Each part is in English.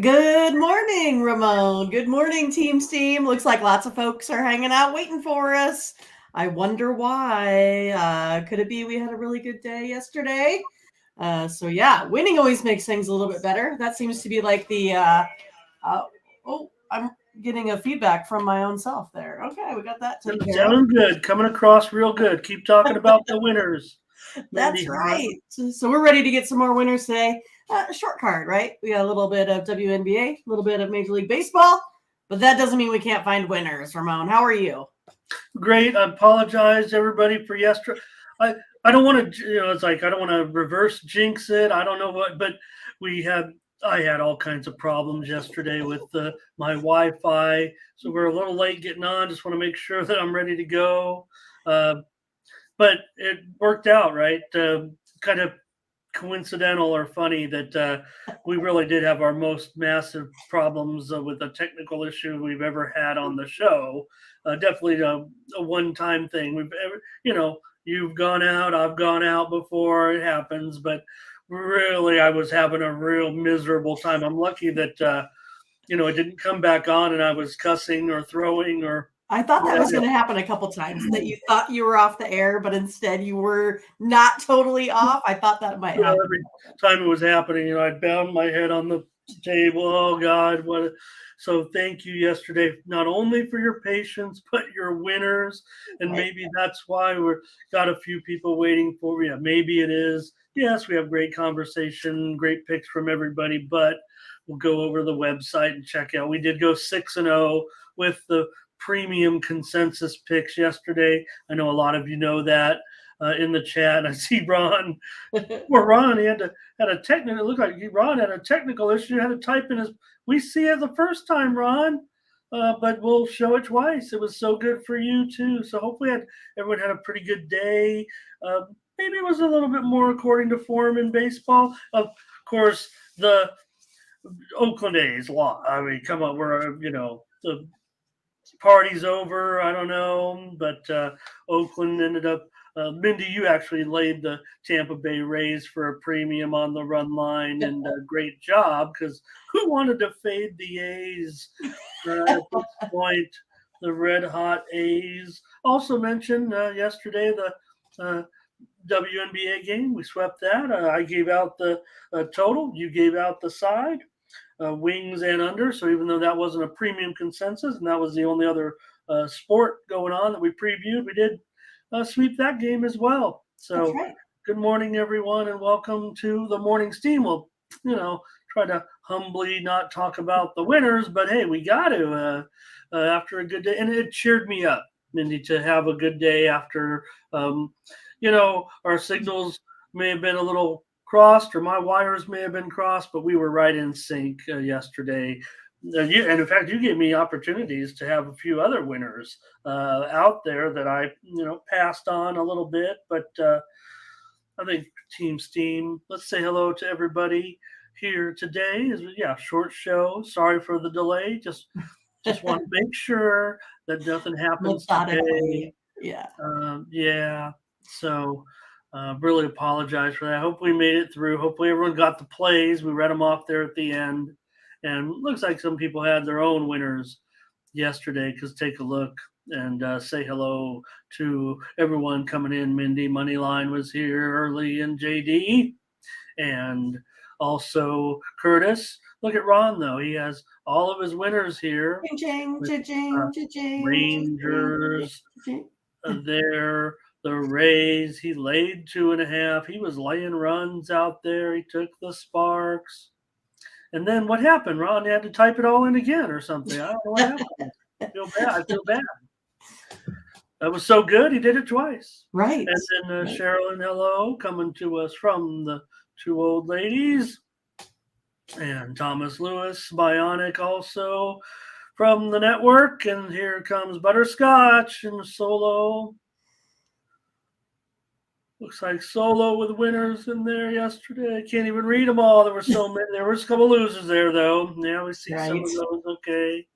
Good morning, Ramon. Good morning, Team Steam. Looks like lots of folks are hanging out waiting for us. I wonder why. Could it be we had a really good day yesterday? So winning always makes things a little bit better. That seems to be like I'm getting a feedback from my own self there. Okay, we got that taken care of. Sounding good. Coming across real good. Keep talking about the winners, That's Mindy. right. So we're ready to get some more winners today. Short card, right? We got a little bit of WNBA, a little bit of Major League Baseball, but that doesn't mean we can't find winners. Ramon, how are you? Great. I apologize, everybody, for yesterday. I don't want to, it's like I don't want to reverse jinx it. I don't know what, but we had I had all kinds of problems yesterday with my Wi-Fi, so we're a little late getting on. Just want to make sure that I'm ready to go. Uh, but it worked out, right? Kind of coincidental or funny that we really did have our most massive problems with a technical issue we've ever had on the show. Definitely a one-time thing. We've ever, you've gone out, I've gone out before. It happens, but really, I was having a real miserable time. I'm lucky that it didn't come back on, and I was cussing or throwing or I thought that was whatever. going to happen a couple times, that you thought you were off the air, but instead you were not totally off. I thought that might happen. Every time it was happening, I'd bound my head on the table. Oh God, what? So thank you yesterday, not only for your patience, but your winners. And Right. maybe that's why we're got a few people waiting for. Yeah, maybe it is. Yes, we have great conversation, great picks from everybody, but we'll go over the website and check out. We did go 6-0 with the premium consensus picks yesterday. I know a lot of you know that in the chat. I see Ron. Poor Ron, he had a technical. It looked like Ron had a technical issue. Had to type in his. We see it the first time, Ron, but we'll show it twice. It was so good for you too. So hopefully, everyone had a pretty good day. Maybe it was a little bit more according to form in baseball. Of course, the Oakland A's lost. I mean, come on, we're the party's over. I don't know, but Oakland ended up. Mindy, you actually laid the Tampa Bay Rays for a premium on the run line, and great job because who wanted to fade the A's at this point? The red hot A's. Also mentioned yesterday the WNBA game. We swept that. I gave out the total. You gave out the side wings and under. So even though that wasn't a premium consensus, and that was the only other sport going on that we previewed, we did sweep that game as well. That's So right. good morning, everyone, and welcome to the morning steam. We'll, try to humbly not talk about the winners, but hey, we got to after a good day, and it cheered me up, Mindy, to have a good day after. Our signals may have been a little crossed or my wires may have been crossed, but we were right in sync yesterday. And in fact, you gave me opportunities to have a few other winners out there that I, passed on a little bit. But I think Team Steam. Let's say hello to everybody here today. Short show. Sorry for the delay. Just want to make sure that nothing happens Methodically. today. Yeah. Yeah. So really apologize for that. Hope we made it through. Hopefully everyone got the plays. We read them off there at the end. And looks like some people had their own winners yesterday because take a look and say hello to everyone coming in. Mindy Moneyline was here early and JD. And also Curtis. Look at Ron, though. He has all of his winners here Ching, with ching, ching, Rangers ching. there, the Rays. He laid 2.5. He was laying runs out there. He took the Sparks. And then what happened? Ron had to type it all in again or something. I don't know what happened. I feel bad. I feel bad. That was so good. He did it twice. Right. And then Right. Sherilyn, hello, coming to us from the two old ladies. And Thomas Lewis, Bionic, also from the network. And here comes Butterscotch and Solo. Looks like Solo with winners in there yesterday. I can't even read them all. There were so many. There was a couple losers there, though. Yeah, we see some Right. of those. Okay.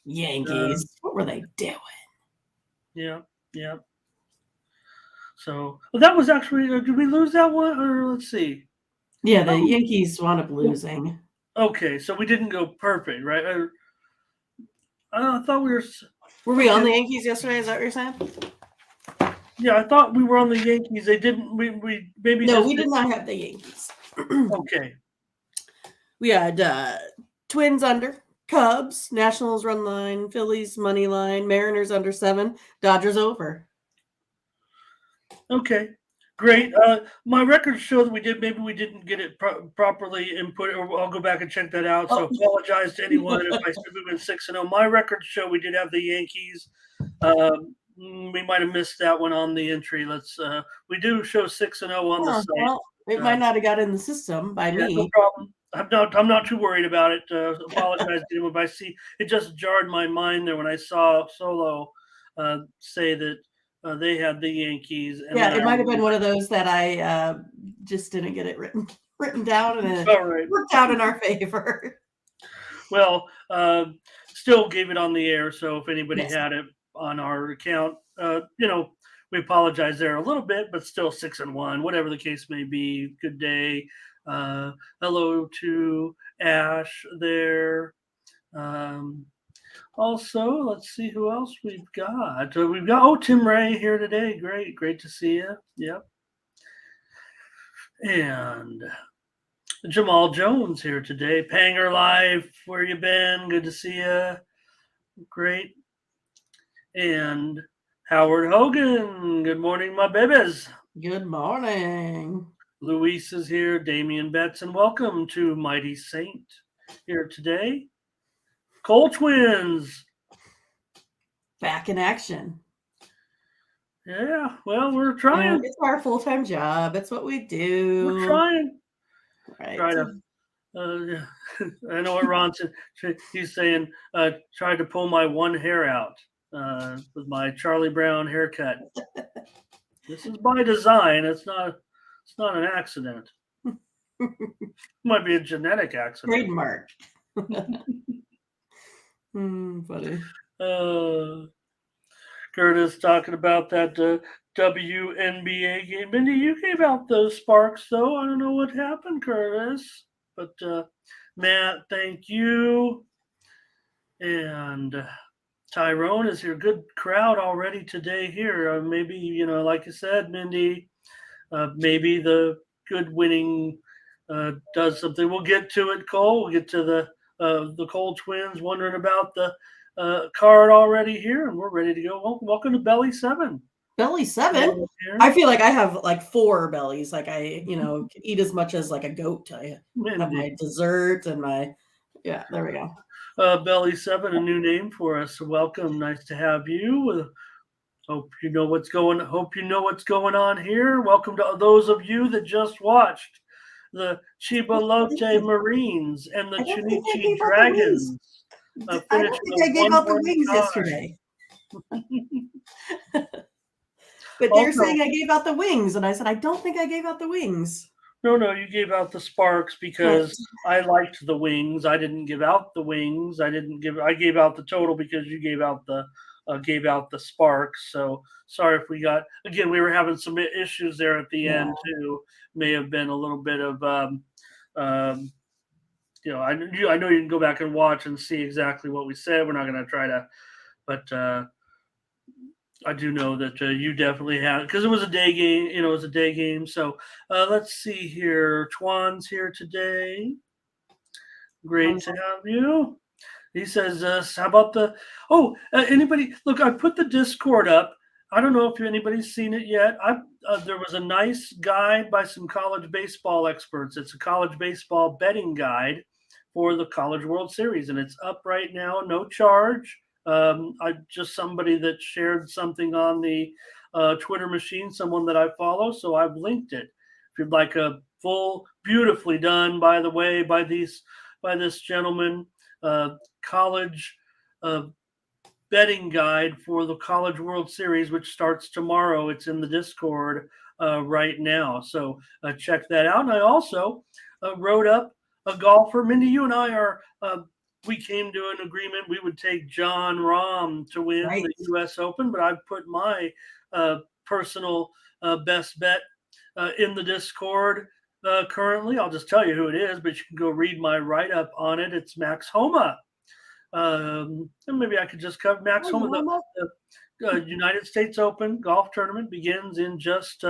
Yankees. What were they doing? Yeah, yeah. So well, that was actually. Did we lose that one? Or let's see. Yeah, the Oh, Yankees wound up losing. Okay, so we didn't go perfect, right? I thought we were. Were we on Okay. the Yankees yesterday? Is that what you're saying? Yeah, I thought we were on the Yankees. They didn't. We maybe No, just we did not have the Yankees. Okay. We had Twins under, Cubs, Nationals run line, Phillies money line, Mariners under 7, Dodgers over. Okay. Great. My records show that we did. Maybe we didn't get it properly input, or I'll go back and check that out. So apologize to anyone if I said we went 6-0. My records show we did have the Yankees. We might have missed that one on the entry. We do show 6-0 on the site. Well, it might not have got in the system by me. No problem. I'm not too worried about it. Apologize to anyone, but I see it just jarred my mind there when I saw Solo say that they had the Yankees. And it might have been one of those that I just didn't get it written down, and it worked out in our favor. Well, still gave it on the air, so if anybody had it on our account, we apologize there a little bit, but still 6-1, whatever the case may be. Good day. Hello to Ash there. Also, let's see who else we've got. Tim Ray here today. Great to see you. Yep. And Jamal Jones here today. Panger Live, where you been? Good to see you. Great. And Howard Hogan. Good morning, my babies. Good morning. Luis is here. Damian Betts, and welcome to Mighty Saint here today. Cole Twins. Back in action. Yeah, well, we're trying. It's our full-time job. It's what we do. We're trying. Right. Try to. I know what Ron said. He's saying, try to pull my one hair out with my Charlie Brown haircut. This is by design. It's not an accident. Might be a genetic accident. Trademark. Funny. Curtis talking about that WNBA game. Mindy, you gave out those sparks, though. I don't know what happened, Curtis. But Matt, thank you. And Tyrone is here. Good crowd already today here. Maybe, like you said, Mindy, maybe the good winning does something. We'll get to it, Cole. We'll get to the Cole Twins wondering about the card already here, and we're ready to go. Welcome to Belly 7. Belly 7? I feel like I have like 4 bellies. Like I, eat as much as like a goat. I have my dessert and there we go. Belly 7, a new name for us. Welcome. Nice to have you. Hope you know what's going on here. Welcome to those of you that just watched the Chibalote Marines and the Chunichi Dragons. I don't think I gave out the wings yesterday. But they're saying I gave out the wings, and I said I don't think I gave out the wings. No, you gave out the sparks because I liked the wings. I didn't give out the wings. I gave out the total because you gave out the sparks. So sorry if we were having some issues there at the end too. May have been a little bit of I know you can go back and watch and see exactly what we said. We're not going to try to, but I do know that you definitely had, because it was a day game. It was a day game. So let's see here. Twan's here today. Great to have you. He says, how about anybody? Look, I put the Discord up. I don't know if anybody's seen it yet. There was a nice guide by some college baseball experts. It's a college baseball betting guide for the College World Series, and it's up right now, no charge. I just somebody that shared something on the Twitter machine, someone that I follow, so I've linked it. If you'd like a full, beautifully done, by the way, by this gentleman, college betting guide for the College World Series, which starts tomorrow. It's in the Discord right now, so check that out. And I also wrote up a golfer. Mindy, you and I are. We came to an agreement we would take Jon Rahm to win the U.S. Open, but I've put my personal best bet in the Discord Currently, I'll just tell you who it is, but you can go read my write up on it. It's Max Homa. And maybe I could just cover Max Hi, Homa. Mama. The United States Open golf tournament begins in just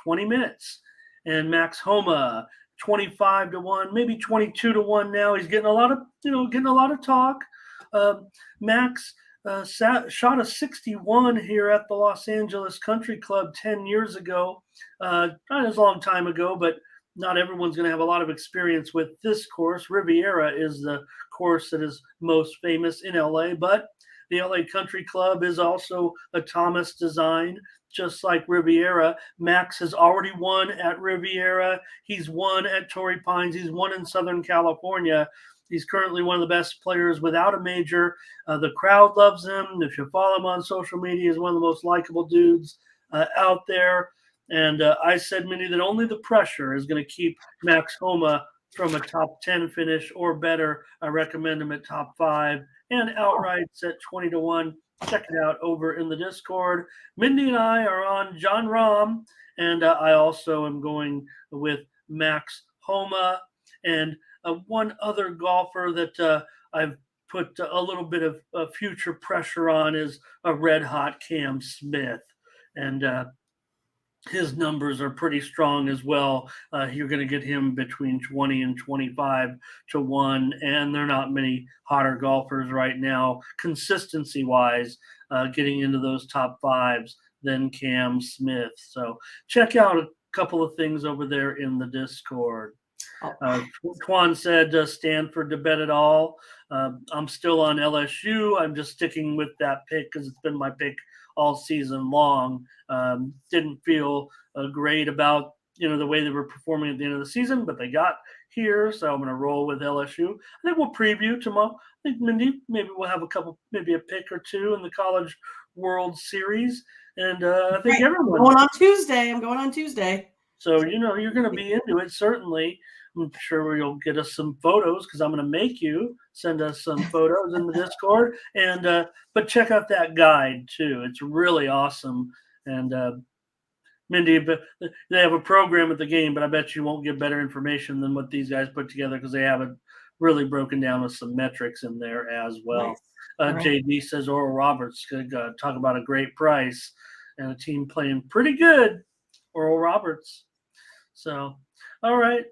20 minutes. And Max Homa, 25 to 1, maybe 22 to 1 now. He's getting a lot of, getting a lot of talk. Max shot a 61 here at the Los Angeles Country Club 10 years ago. Not as long time ago, but not everyone's going to have a lot of experience with this course. Riviera is the course that is most famous in LA, but the LA Country Club is also a Thomas design, just like Riviera. Max has already won at Riviera. He's won at Torrey Pines. He's won in Southern California. He's currently one of the best players without a major. The crowd loves him. If you follow him on social media, he's one of the most likable dudes out there. And I said, Mindy, that only the pressure is going to keep Max Homa from a top 10 finish or better. I recommend him at top 5 and outrights at 20 to 1. Check it out over in the Discord. Mindy and I are on Jon Rahm, and I also am going with Max Homa. And one other golfer that I've put a little bit of future pressure on is a red hot Cam Smith. And his numbers are pretty strong as well. You're going to get him between 20 and 25 to 1, and there are not many hotter golfers right now, consistency wise, getting into those top 5s than Cam Smith. So check out a couple of things over there in the Discord. Twan said Stanford to bet it all. I'm still on LSU. I'm just sticking with that pick because it's been my pick all season long. Didn't feel great about the way they were performing at the end of the season, but they got here, so I'm going to roll with LSU. I think we'll preview tomorrow. I think, Mindy, maybe we'll have maybe a pick or two in the College World Series, and I think everyone. I'm going on Tuesday. So you're going to be into it certainly. I'm sure you'll get us some photos because I'm going to make you send us some photos in the Discord. And but check out that guide too; it's really awesome. And Mindy, they have a program at the game, but I bet you won't get better information than what these guys put together because they have it really broken down with some metrics in there as well. Nice. Right. JD says Oral Roberts could talk about a great price and a team playing pretty good. Oral Roberts. So, all right.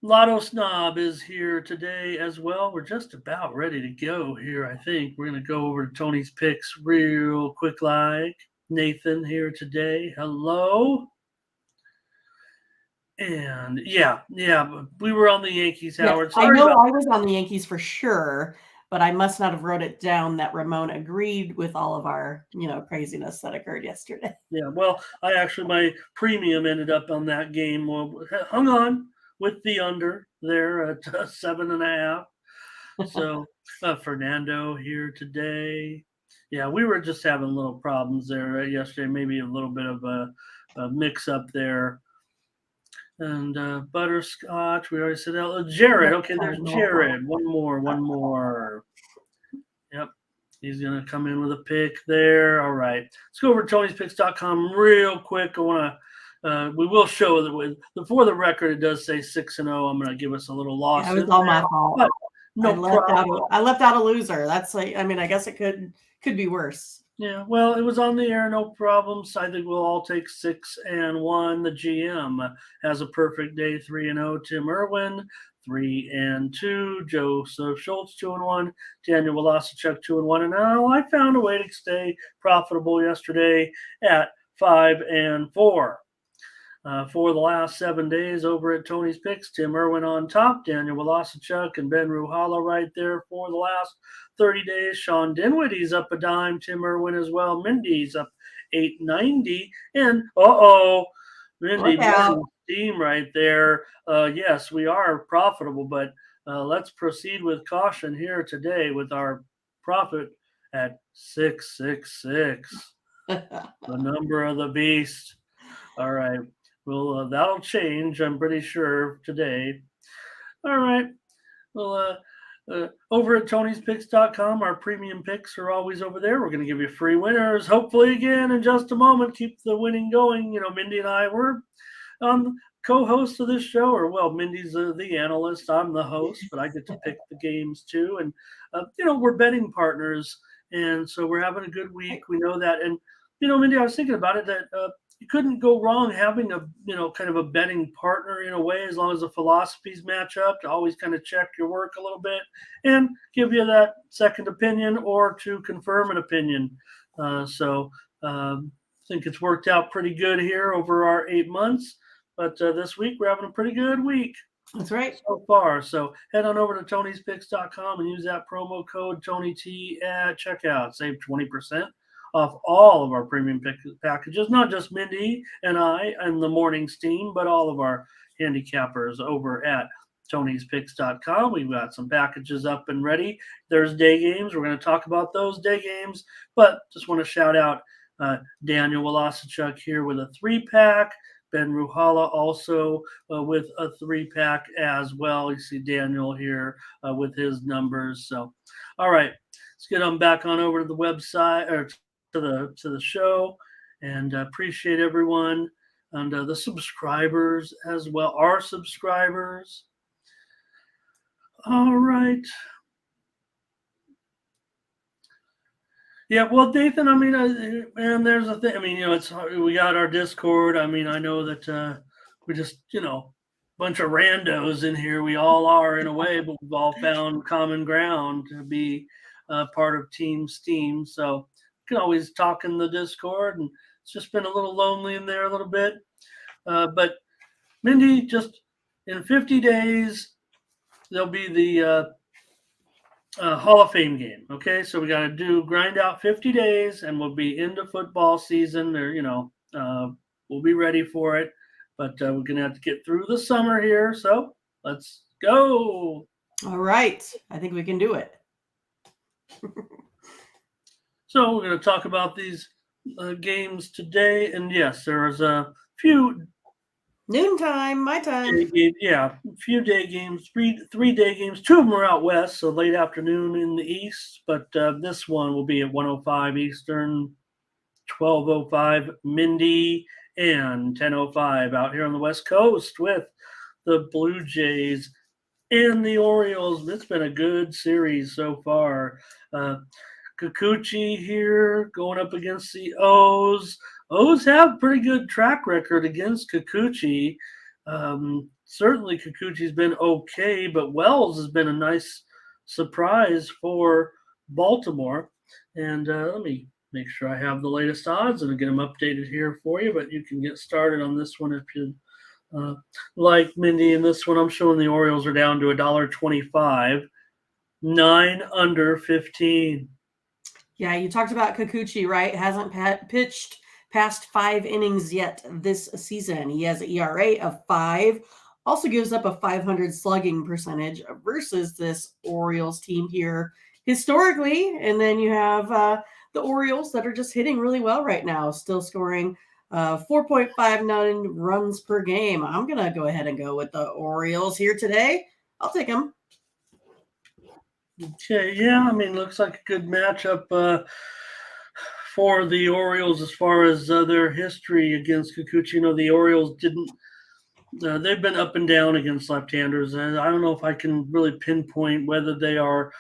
Lotto Snob is here today as well. We're just about ready to go here, I think. We're going to go over to Tony's picks real quick like. Nathan here today. Hello. And yeah, we were on the Yankees, Howard. Yes, I know I was on the Yankees for sure, but I must not have wrote it down that Ramon agreed with all of our, craziness that occurred yesterday. Yeah, well, my premium ended up on that game. Well, hung on with the under there at 7.5. So Fernando here today. Yeah, we were just having little problems there yesterday. Maybe a little bit of a mix up there. And Butterscotch, we already said that. Jared, okay, there's Jared. One more. Yep, he's going to come in with a pick there. All right, let's go over to Tony'sPicks.com real quick. I want to, we will show that for the record, it does say 6-0. I'm going to give us a little loss. It was all my fault. No problem. I left out a loser. That's I guess it could be worse. Yeah, well, it was on the air, no problems. I think we'll all take 6-1. The GM has a perfect day, 3-0. Tim Irwin, 3-2. Joseph Schultz, 2-1. Daniel Velocichuk, 2-1. And now I found a way to stay profitable yesterday at 5-4. For the last 7 days over at Tony's Picks, Tim Irwin on top, Daniel Velocichuk and Ben Ruhala right there for the last 30 days. Sean Dinwiddie's up a dime, Tim Irwin as well. Mindy's up $8.90. And Mindy steam right there. Yes, we are profitable, but let's proceed with caution here today with our profit at 666. The number of the beast. All right. Well, that'll change, I'm pretty sure, today. All right. Well, over at Tony'sPicks.com, our premium picks are always over there. We're going to give you free winners, hopefully again in just a moment. Keep the winning going. Mindy and I were co-host of this show, or well, Mindy's the analyst. I'm the host, but I get to pick the games too. And we're betting partners, and so we're having a good week. We know that, and Mindy, I was thinking about it that you couldn't go wrong having a kind of a betting partner in a way, as long as the philosophies match up, to always kind of check your work a little bit and give you that second opinion or to confirm an opinion. So I think it's worked out pretty good here over our 8 months. But this week we're having a pretty good week. That's right. So far. So head on over to Tony'sPicks.com and use that promo code TonyT at checkout. Save 20% off all of our premium packages, not just Mindy and I and the morning's team, but all of our handicappers over at Tony'sPicks.com. We've got some packages up and ready. There's day games. We're going to talk about those day games, but just want to shout out Daniel Wolosichuk here with a 3-pack. Ben Ruhala also with a 3-pack as well. You see Daniel here with his numbers. So, all right, let's get on back on over to the website or to the show, and appreciate everyone and the subscribers as well. Our subscribers. All right. Yeah, well, Nathan, I mean, and there's a thing. I mean, it's we got our Discord. I mean, I know that we just, bunch of randos in here. We all are in a way, but we've all found common ground to be part of Team Steam. So you can always talk in the Discord, and it's just been a little lonely in there a little bit. But Mindy, just in 50 days, there'll be the Hall of Fame game. Okay, so we got to grind out 50 days, and we'll be into football season. Or we'll be ready for it. But we're gonna have to get through the summer here. So let's go. All right, I think we can do it. So we're gonna talk about these games today, and yes, there was a few. Noontime, my time. Yeah, a few day games, three day games. 2 of them are out west, so late afternoon in the east. But this one will be at 1:05 Eastern, 12:05 Mindy, and 10:05 out here on the West Coast with the Blue Jays and the Orioles. It's been a good series so far. Kikuchi here going up against the O's. O's have pretty good track record against Kikuchi. Certainly Kikuchi's been okay, but Wells has been a nice surprise for Baltimore. And let me make sure I have the latest odds and get them updated here for you, but you can get started on this one if you like, Mindy. In this one, I'm showing the Orioles are down to $1.25, 9 under 15. Yeah, you talked about Kikuchi, right? Hasn't pitched past 5 innings yet this season. He has an ERA of 5, also gives up a .500 slugging percentage versus this Orioles team here historically. And then you have the Orioles that are just hitting really well right now, still scoring 4.59 runs per game. I'm going to go ahead and go with the Orioles here today. I'll take them. Okay, yeah, I mean, looks like a good matchup for the Orioles as far as their history against Kikuchi. The Orioles didn't they've been up and down against left-handers, and I don't know if I can really pinpoint whether they are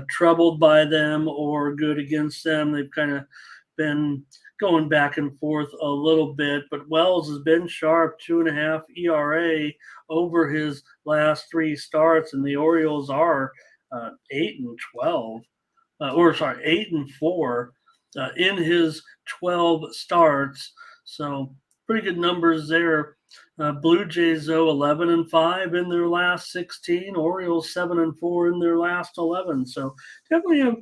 troubled by them or good against them. They've kind of been going back and forth a little bit, but Wells has been sharp, 2.5 ERA over his last 3 starts, and the Orioles are 8-12, 8-4 in his 12 starts. So pretty good numbers there. Blue Jays, though, 11-5 in their last 16. Orioles 7-4 in their last 11. So definitely have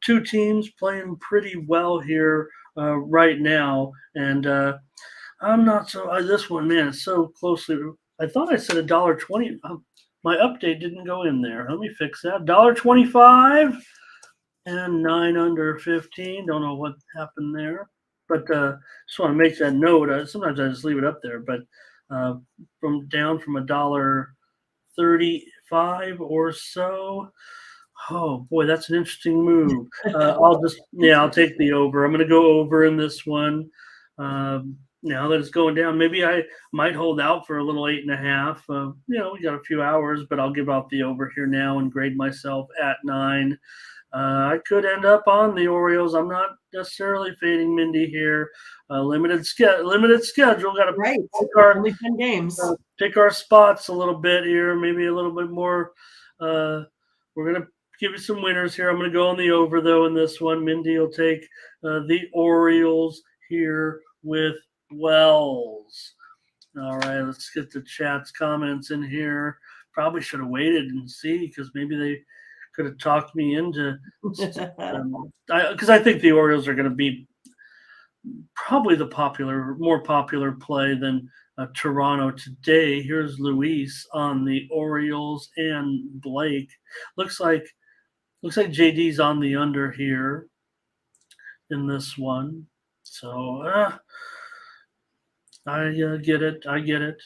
2 teams playing pretty well here right now. And I'm not so. This one, man, it's so closely. I thought I said $1.20. My update didn't go in there. Let me fix that. $1.25 and 9 under 15. Don't know what happened there, but just want to make that note. Sometimes I just leave it up there, but from $1.35 or so. Oh boy, that's an interesting move. I'll take the over. I'm going to go over in this one. Now that it's going down, maybe I might hold out for a little 8.5. We got a few hours, but I'll give out the over here now and grade myself at 9. I could end up on the Orioles. I'm not necessarily fading Mindy here. Limited schedule. Got to Right. our Only 10 games. pick our spots a little bit here. Maybe a little bit more. We're gonna give you some winners here. I'm gonna go on the over though in this one. Mindy will take the Orioles here with Wells. All right, let's get the chat's comments in here. Probably should have waited and see because maybe they could have talked me into because I think the Orioles are going to be probably the more popular play than Toronto today. Here's Luis on the Orioles and Blake. Looks like JD's on the under here in this one. So I get it.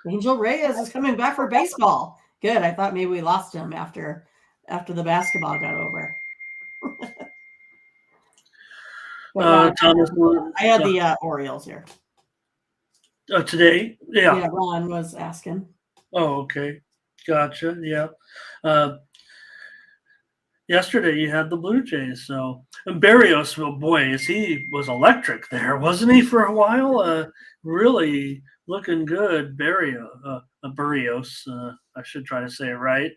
Angel Reyes is coming back for baseball. Good. I thought maybe we lost him after the basketball got over. Thomas, I had the Orioles here. Today? Yeah. Ron was asking. Oh, okay. Gotcha. Yeah. Yesterday you had the Blue Jays. So, and Berrios, oh boy, he was electric there, wasn't he, for a while? Really looking good. Berrios. I should try to say it right.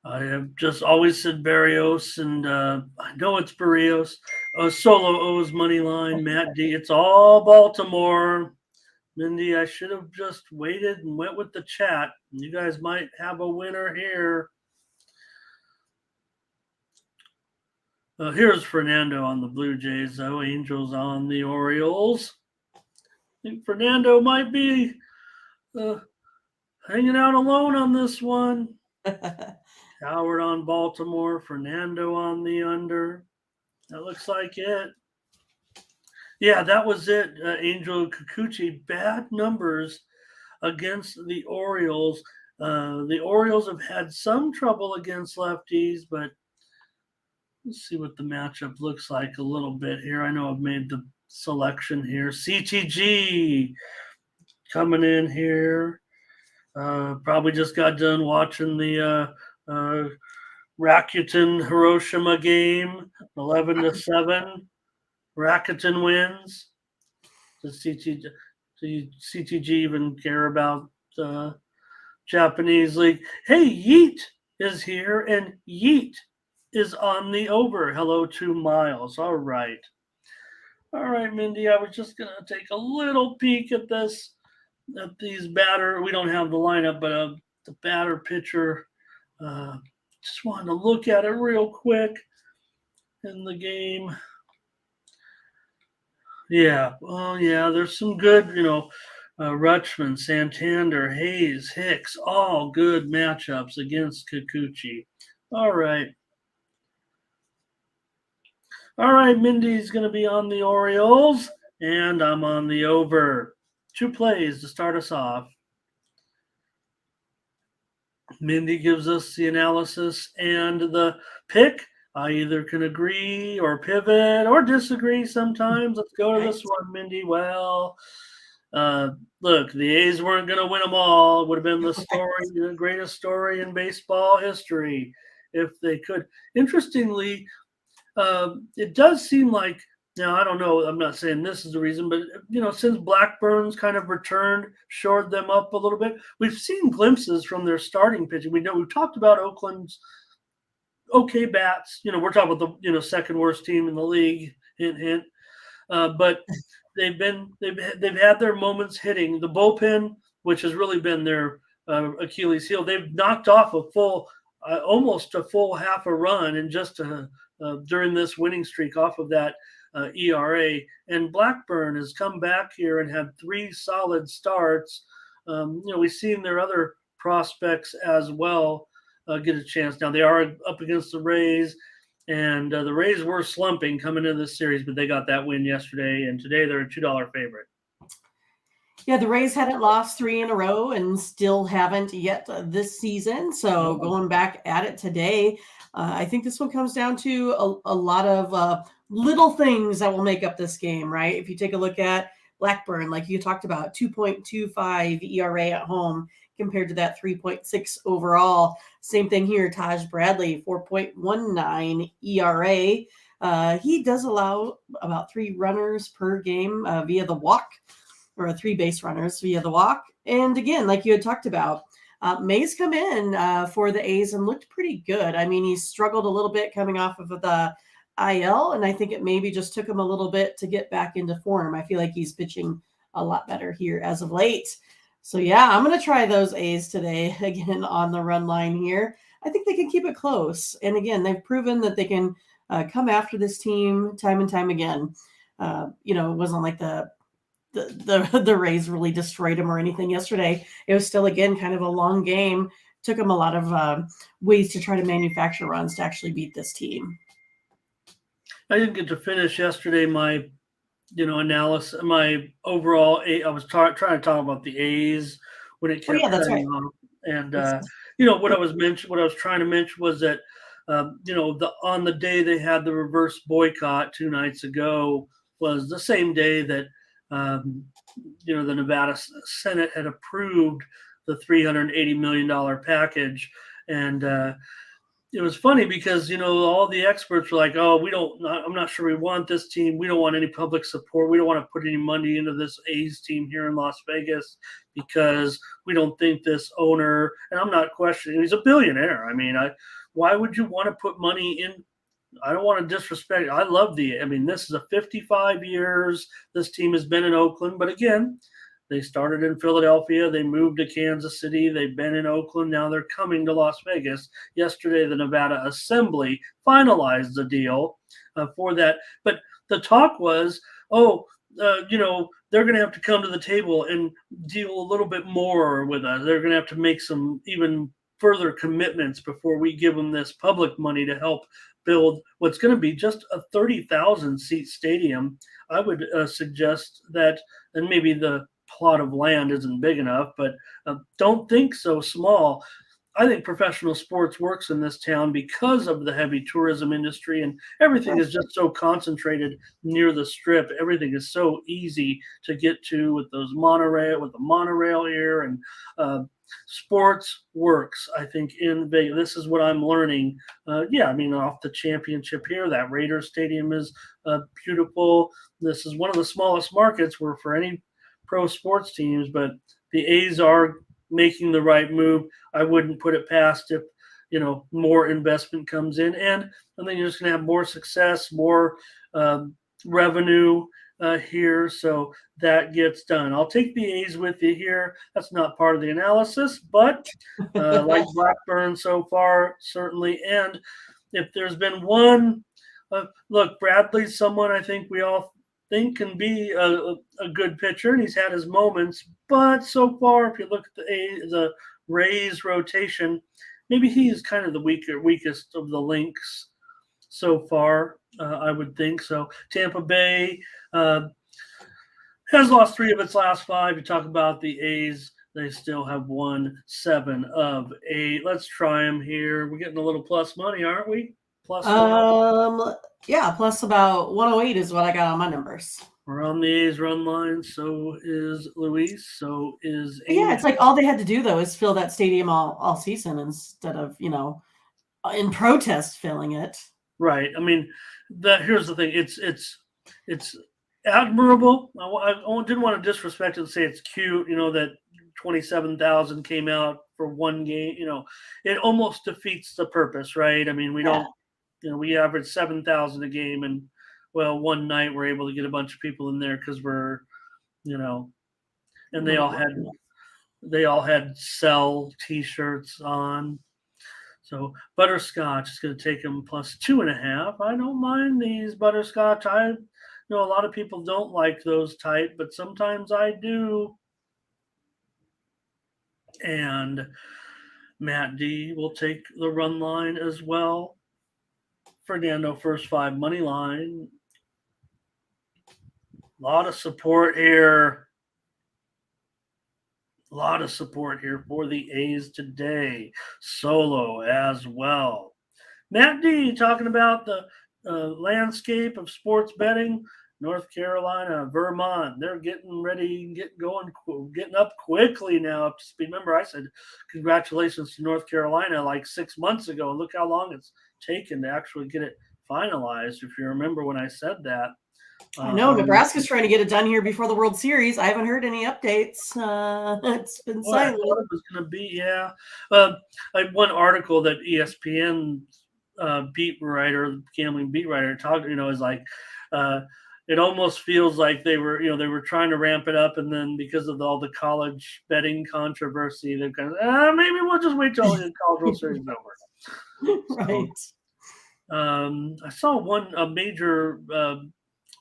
I have just always said Berrios, and I know it's Berrios. Solo O's money line, Matt D. It's all Baltimore. Mindy, I should have just waited and went with the chat. You guys might have a winner here. Here's Fernando on the Blue Jays, though. Angels on the Orioles. I think Fernando might be hanging out alone on this one. Howard on Baltimore, Fernando on the under. That looks like it. Yeah, that was it. Angel Kikuchi, bad numbers against the Orioles. The Orioles have had some trouble against lefties, but let's see what the matchup looks like a little bit here. I know I've made the selection here. CTG coming in here. Probably just got done watching the Rakuten Hiroshima game, 11-7. Rakuten wins. Does CTG even care about Japanese league? Hey, Yeet is here, and Yeet is on the over. Hello to Miles. All right, Mindy. I was just gonna take a little peek at these batter. We don't have the lineup, but the batter pitcher. Just wanted to look at it real quick in the game. Yeah, well, yeah, there's some good, Rutschman, Santander, Hayes, Hicks, all good matchups against Kikuchi. All right, Mindy's going to be on the Orioles, and I'm on the over. 2 plays to start us off. Mindy gives us the analysis and the pick. I either can agree or pivot or disagree sometimes. Let's go to this one, Mindy. Well, look, the A's weren't going to win them all. It would have been the greatest story in baseball history if they could. Interestingly, it does seem like, now I don't know, I'm not saying this is the reason, but since Blackburn's kind of returned, shored them up a little bit, we've seen glimpses from their starting pitching. We've talked about Oakland's okay bats. We're talking about the second worst team in the league. Hint, hint. But they've had their moments hitting. The bullpen, which has really been their Achilles heel, they've knocked off almost a full half a run and just during this winning streak off of that ERA. And Blackburn has come back here and had 3 solid starts. We've seen their other prospects as well get a chance. Now, they are up against the Rays, and the Rays were slumping coming into this series, but they got that win yesterday, and today they're a $2 favorite. Yeah, the Rays hadn't lost 3 in a row and still haven't yet this season. So No. going back at it today, I think this one comes down to a lot of little things that will make up this game, right? If you take a look at Blackburn, like you talked about, 2.25 ERA at home compared to that 3.6 overall. Same thing here, Taj Bradley, 4.19 ERA. He does allow about 3 runners per game via the walk, or 3 base runners via the walk. And again, like you had talked about, May's come in for the A's and looked pretty good. I mean, he struggled a little bit coming off of the IL, and I think it maybe just took him a little bit to get back into form. I feel like he's pitching a lot better here as of late. So yeah, I'm going to try those A's today again on the run line here. I think they can keep it close. And again, they've proven that they can come after this team time and time again. It wasn't like the Rays really destroyed him or anything yesterday. It was still, again, kind of a long game. Took him a lot of ways to try to manufacture runs to actually beat this team. I didn't get to finish yesterday my analysis, my overall. I was trying to talk about the A's when it Oh kept yeah, that's cutting right. off, and It's, what I was trying to mention was that on the day they had the reverse boycott 2 nights ago was the same day that the Nevada Senate had approved the $380 million package, and it was funny because all the experts were like, "Oh, I'm not sure we want this team. We don't want any public support. We don't want to put any money into this A's team here in Las Vegas because we don't think this owner." And I'm not questioning; he's a billionaire. I mean, why would you want to put money in? I don't want to disrespect. I love this is a 55 years. This team has been in Oakland, but again, they started in Philadelphia. They moved to Kansas City. They've been in Oakland. Now they're coming to Las Vegas. Yesterday, the Nevada Assembly finalized the deal for that. But the talk was, they're going to have to come to the table and deal a little bit more with us. They're going to have to make some even further commitments before we give them this public money to help build what's going to be just a 30,000 seat stadium. I would suggest that, and maybe the plot of land isn't big enough, but don't think so small. I think professional sports works in this town because of the heavy tourism industry, and everything is just so concentrated near the strip. Everything is so easy to get to with the monorail here, and sports works. I think in Vegas, this is what I'm learning. Off the championship here, that Raiders Stadium is beautiful. This is one of the smallest markets where for any pro sports teams, but the A's are making the right move. I wouldn't put it past if more investment comes in, and then you're just going to have more success, more revenue here, so that gets done. I'll take the A's with you here. That's not part of the analysis, but like Blackburn so far, certainly. And if there's been one, look, Bradley's someone I think we all think can be a good pitcher, and he's had his moments. But so far, if you look at the Rays rotation, maybe he's kind of the weakest of the links so far. I would think so. Tampa Bay has lost 3 of its last 5. You talk about the A's. They still have won 7 of 8. Let's try them here. We're getting a little plus money, aren't we? Plus yeah, plus about 108 is what I got on my numbers. We're on the A's run line. So is Luis. So is Amy. Yeah, it's like all they had to do though is fill that stadium all season instead of in protest filling it. Right. I mean, here's the thing. It's admirable. I didn't want to disrespect it and say it's cute. That 27,000 came out for one game. It almost defeats the purpose, right? I mean, we don't. We average 7,000 a game, and one night we're able to get a bunch of people in there because we're, and they all had sell T-shirts on. So butterscotch is going to take them plus 2.5. I don't mind these butterscotch. I know a lot of people don't like those type, but sometimes I do. And Matt D will take the run line as well. Fernando first 5 money line. A lot of support here. A lot of support here for the A's today. Solo as well. Matt D talking about the landscape of sports betting. North Carolina, Vermont, they're getting ready, getting up quickly now up to speed. Remember, I said congratulations to North Carolina like 6 months ago. Look how long it's taken to actually get it finalized. If you remember when I said that. I know Nebraska's trying to get it done here before the World Series. I haven't heard any updates. It's been silent. I thought it was going to be, yeah. One article that ESPN gambling beat writer talked, is like, it almost feels like they were trying to ramp it up, and then because of all the college betting controversy, they're kind of maybe we'll just wait till the college World Series is over. Right. So, I saw a major.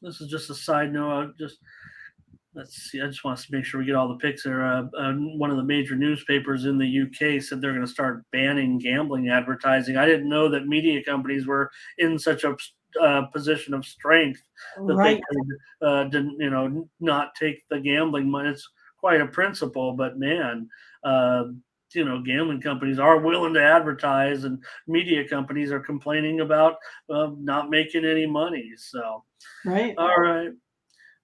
This is just a side note. Let's see. I just want to make sure we get all the picks there. One of the major newspapers in the UK said they're going to start banning gambling advertising. I didn't know that media companies were in such a position of strength that Right. they could, not take the gambling money. It's quite a principle, but man, gambling companies are willing to advertise, and media companies are complaining about not making any money. So, Right. all right.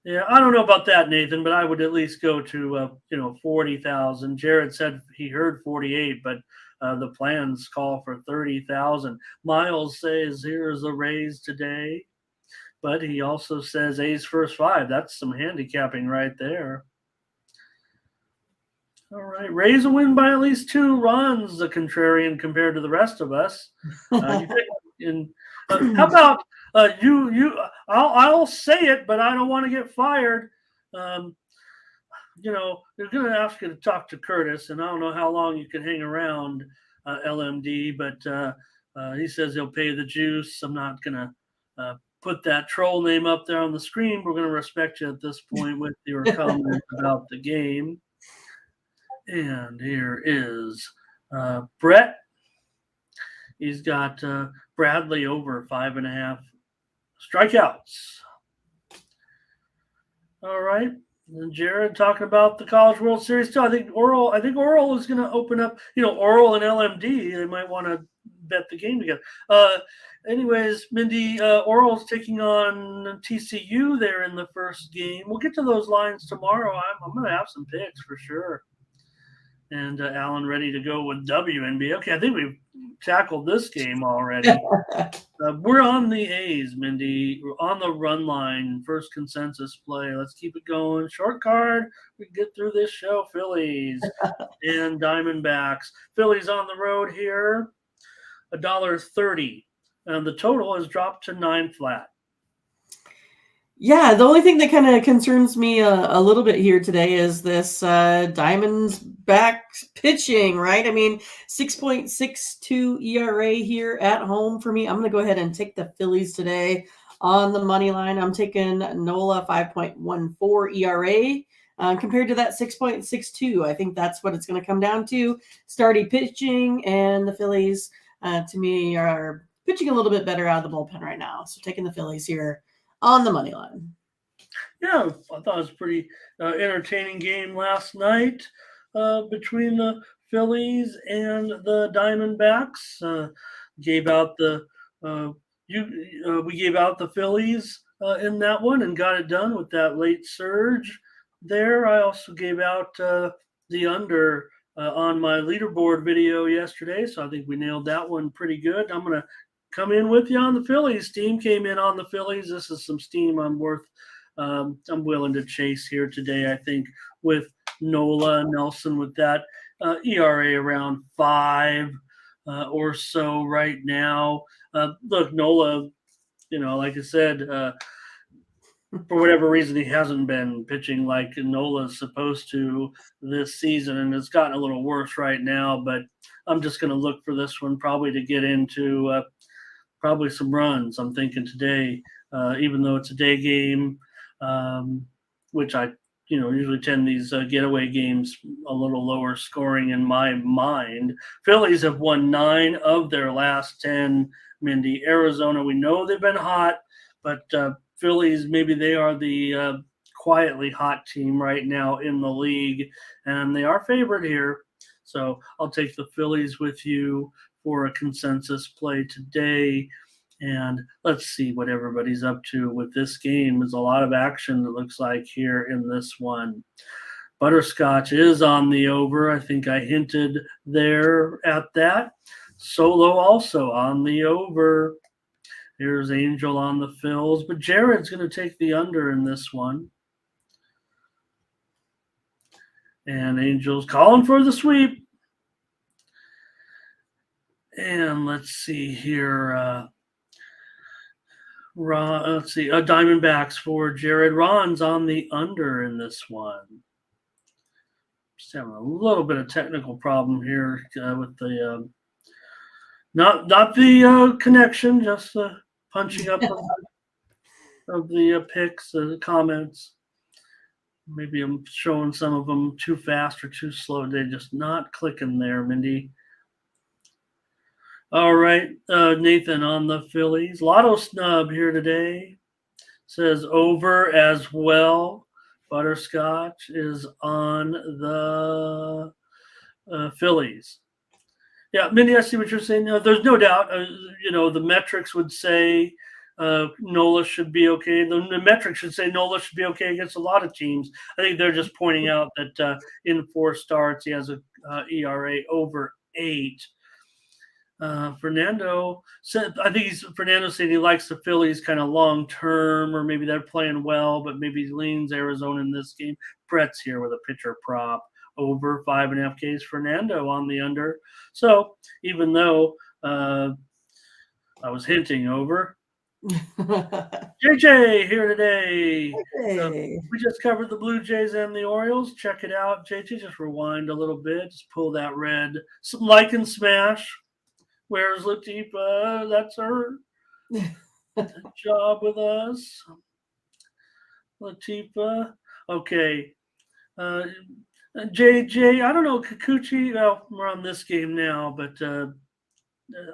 Yeah, I don't know about that, Nathan, but I would at least go to 40,000. Jared said he heard 48, but the plans call for 30,000. Miles says here's a raise today, but he also says A's first 5. That's some handicapping right there. All right, Rays a win by at least 2 runs. The contrarian compared to the rest of us. How about I'll say it, but I don't want to get fired. They're going to ask you to talk to Curtis, and I don't know how long you can hang around LMD, but he says he'll pay the juice. I'm not going to put that troll name up there on the screen. We're going to respect you at this point with your comments about the game. And here is Brett. He's got Bradley over 5.5 strikeouts. All right. And Jared talking about the College World Series too. I think Oral is going to open up. Oral and LMD. They might want to bet the game together. Anyways, Mindy, Oral's taking on TCU there in the first game. We'll get to those lines tomorrow. I'm going to have some picks for sure. And Alan ready to go with WNBA. Okay, I think we've tackled this game already. We're on the A's, Mindy. We're on the run line. First consensus play. Let's keep it going. Short card. We can get through this show. Phillies and Diamondbacks. Phillies on the road here. $1.30. And the total has dropped to 9 flat. Yeah, the only thing that kind of concerns me a little bit here today is this Diamondback pitching, right? I mean, 6.62 ERA here at home for me. I'm going to go ahead and take the Phillies today on the money line. I'm taking NOLA 5.14 ERA compared to that 6.62. I think that's what it's going to come down to. Starty pitching, and the Phillies, to me, are pitching a little bit better out of the bullpen right now. So taking the Phillies here on the money line. Yeah, I thought it was a pretty entertaining game last night between the Phillies and the Diamondbacks. We gave out the Phillies in that one and got it done with that late surge there. I also gave out the under on my leaderboard video yesterday, so I think we nailed that one pretty good. I'm going to come in with you on the Phillies. Steam came in on the Phillies. This is some steam I'm willing to chase here today, I think, with Nola Nelson with that ERA around 5 or so right now. Look, Nola, like I said, for whatever reason, he hasn't been pitching like Nola's supposed to this season, and it's gotten a little worse right now, but I'm just going to look for this one probably to get into probably some runs. I'm thinking today, even though it's a day game, which I usually tend these getaway games a little lower scoring in my mind. Phillies have won 9 of their last 10. Mindy, Arizona, we know they've been hot, but Phillies, maybe they are the quietly hot team right now in the league, and they are favored here. So I'll take the Phillies with you for a consensus play today. And let's see what everybody's up to with this game. There's a lot of action, it looks like, here in this one. Butterscotch is on the over. I think I hinted there at that. Solo also on the over. Here's Angel on the fills, but Jared's going to take the under in this one. And Angel's calling for the sweep. And let's see here. Let's see. Diamondbacks for Jared. Ron's on the under in this one. Just having a little bit of technical problem here with the not the connection, just the punching up of the pics, the comments. Maybe I'm showing some of them too fast or too slow. They're just not clicking there, Mindy. All right, Nathan on the Phillies. Lotto snub here today. Says over as well. Butterscotch is on the Phillies. Yeah, Mindy, I see what you're saying. There's no doubt. The metrics would say Nola should be okay. The metrics should say Nola should be okay against a lot of teams. I think they're just pointing out that in 4 starts, he has a ERA over 8. Fernando said, Fernando said he likes the Phillies kind of long term, or maybe they're playing well, but maybe he leans Arizona in this game. Brett's here with a pitcher prop over 5.5 Ks. Fernando on the under. So even though I was hinting over, JJ here today. Hey. We just covered the Blue Jays and the Orioles. Check it out, JJ. Just rewind a little bit. Just pull that red. Some like and smash. Where's Latifa? That's her job with us. Latifa. Okay. JJ, I don't know, Kikuchi. Well, we're on this game now, but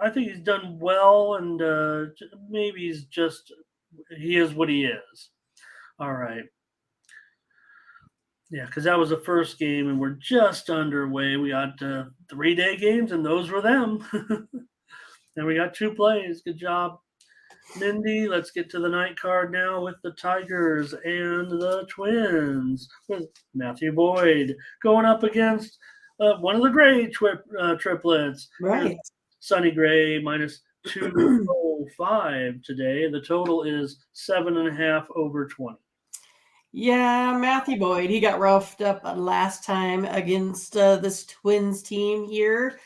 I think he's done well, and maybe he is what he is. All right. Yeah, because that was the first game, and we're just underway. We got 3-day games, and those were them. And we got 2 plays. Good job, Mindy. Let's get to the night card now with the Tigers and the Twins. With Matthew Boyd going up against one of the Gray triplets. Right. Sonny Gray minus 205 today. The total is 7.5 over 20. Yeah, Matthew Boyd, he got roughed up last time against this Twins team here.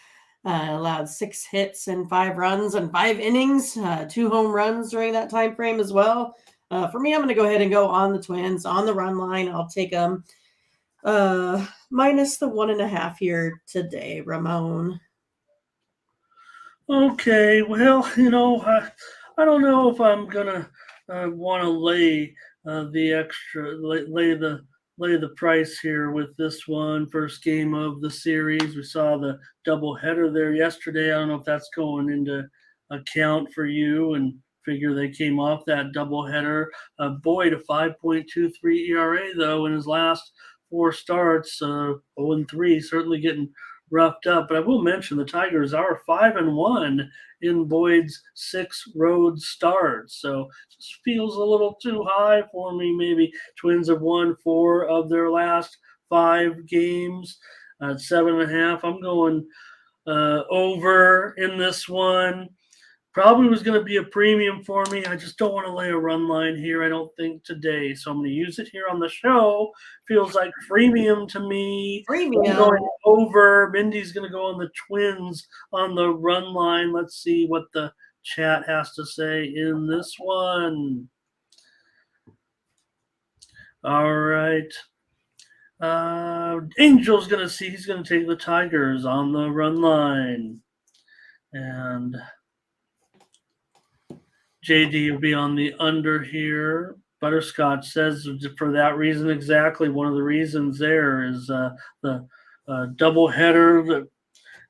Allowed 6 hits and 5 runs and 5 innings, 2 home runs during that time frame as well. For me, I'm going to go ahead and go on the Twins on the run line. I'll take them minus the 1.5 here today, Ramon. Okay, well, I don't know if I'm gonna want to lay the extra, lay the price here with this one. First game of the series. We saw the doubleheader there yesterday. I don't know if that's going into account for you, and figure they came off that doubleheader. Boyd, a 5.23 ERA though in his last 4 starts, 0-3, certainly getting roughed up. But I will mention the Tigers are 5-1 in Boyd's 6 road starts. So just feels a little too high for me. Maybe Twins have won 4 of their last 5 games at 7.5. I'm going over in this one. Probably was going to be a premium for me. I just don't want to lay a run line here, I don't think, today. So I'm going to use it here on the show. Feels like premium to me. Premium. I'm going over. Mindy's going to go on the Twins on the run line. Let's see what the chat has to say in this one. All right. Angel's going to see. He's going to take the Tigers on the run line. And JD will be on the under here. Butterscotch says for that reason exactly. One of the reasons there is the doubleheader. That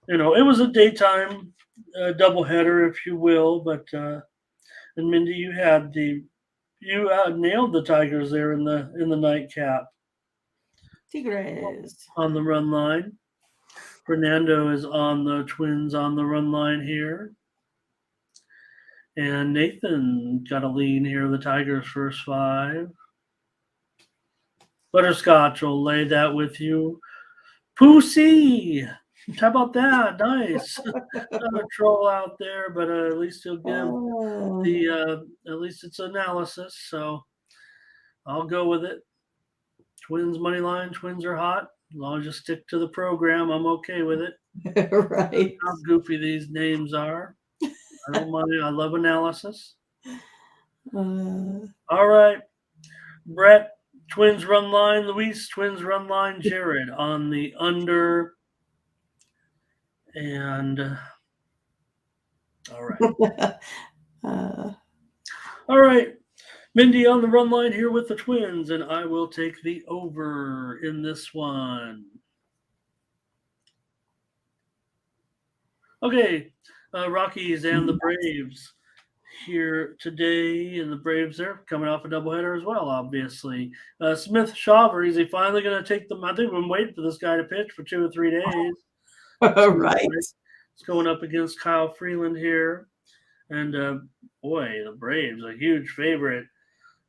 it was a daytime doubleheader, if you will. But and Mindy, you had the you nailed the Tigers there in the nightcap Tigres. on the run line. Fernando is on the Twins on the run line here. And Nathan got a lead here, the Tigers' first 5. Butterscotch will lay that with you. Pussy! How about that? Nice. Another troll out there, but at least he'll give the at least it's analysis. So I'll go with it. Twins money line. Twins are hot. As long as you stick to the program, I'm okay with it. Right. How goofy these names are. I don't mind. I love analysis. All right, Brett. Twins run line. Luis. Twins run line. Jared on the under. And all right. All right. Mindy on the run line here with the Twins, and I will take the over in this one. Okay, Rockies and the Braves here today, and the Braves are coming off a doubleheader as well, obviously. Smith Shawver, is he finally going to take them? I think we've been waiting for this guy to pitch for 2 or 3 days. Right. It's going up against Kyle Freeland here. And boy, the Braves, a huge favorite.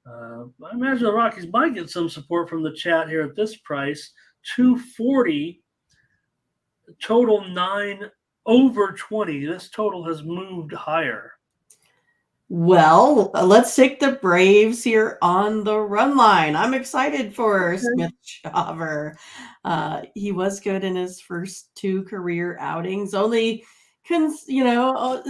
I imagine the Rockies might get some support from the chat here at this price. 240, total 9 over 20. This total has moved higher. Well, let's take the Braves here on the run line. I'm excited for Smith Shawver. He was good in his first 2 career outings. Only, 0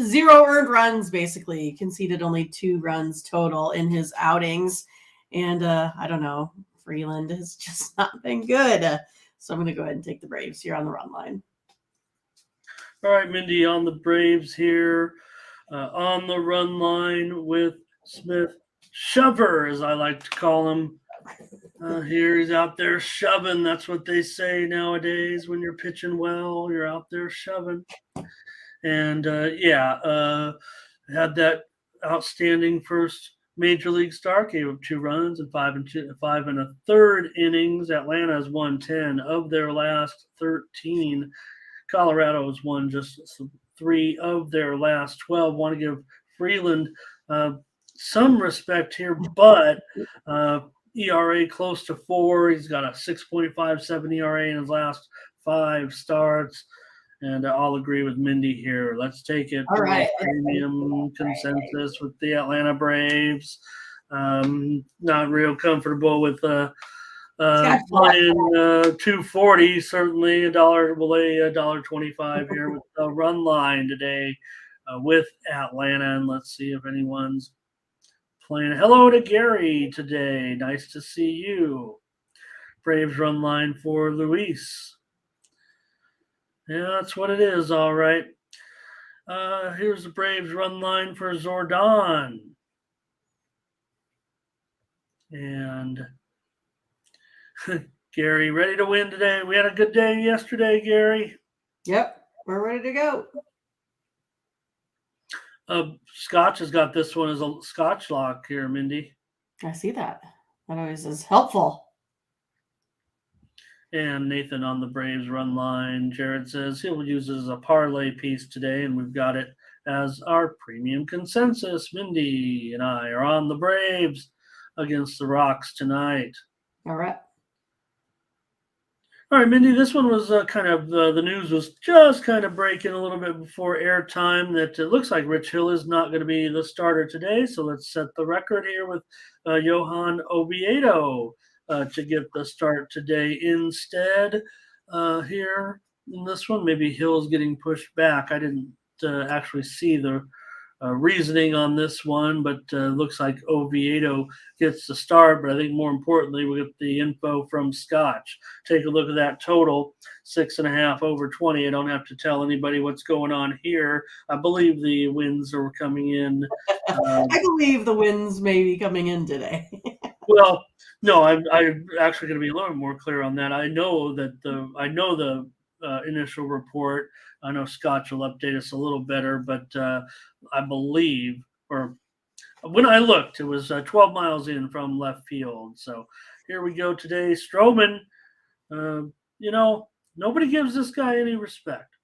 earned runs, basically. Conceded only 2 runs total in his outings. And I don't know, Freeland has just not been good. So I'm going to go ahead and take the Braves here on the run line. All right, Mindy on the Braves here. On the run line with Smith Shawver, as I like to call him. Here he's out there shoving. That's what they say nowadays when you're pitching well. You're out there shoving. And, had that outstanding first major league start. Gave up 2 runs and 5 1/3 innings. Atlanta has won 10 of their last 13. Colorado has won just 3 of their last 12. Want to give Freeland some respect here, but ERA close to 4. He's got a 6.57 ERA in his last 5 starts. And I'll agree with Mindy here. Let's take it. All right. Premium consensus with the Atlanta Braves. Not real comfortable with playing 240. Certainly $1. We'll lay $1.25 here with the run line today with Atlanta. And let's see if anyone's playing. Hello to Gary today. Nice to see you. Braves run line for Luis. Yeah, that's what it is. All right. Here's the Braves run line for Jordan. And Gary, ready to win today? We had a good day yesterday, Gary. Yep, we're ready to go. Scotch has got this one as a Scotch lock here, Mindy. I see that. That always is helpful. And Nathan on the Braves run line. Jared says he'll use it as a parlay piece today, and we've got it as our premium consensus. Mindy and I are on the Braves against the Rocks tonight. All right. All right, Mindy, this one was kind of the news was just kind of breaking a little bit before airtime that it looks like Rich Hill is not going to be the starter today. So let's set the record here with Johan Oviedo to get the start today instead here in this one. Maybe Hill's getting pushed back. I didn't actually see the reasoning on this one, but looks like Oviedo gets the start. But I think more importantly, we get the info from Scotch. Take a look at that total, 6.5 over 20. I don't have to tell anybody what's going on here. I believe the wins are coming in. I believe the wins may be coming in today. Well, no, I'm actually going to be a little more clear on that. I know the initial report. I know Scotch will update us a little better, but I believe, or When I looked, it was 12 miles in from left field. So here we go today. Stroman, uh, you know, nobody gives this guy any respect.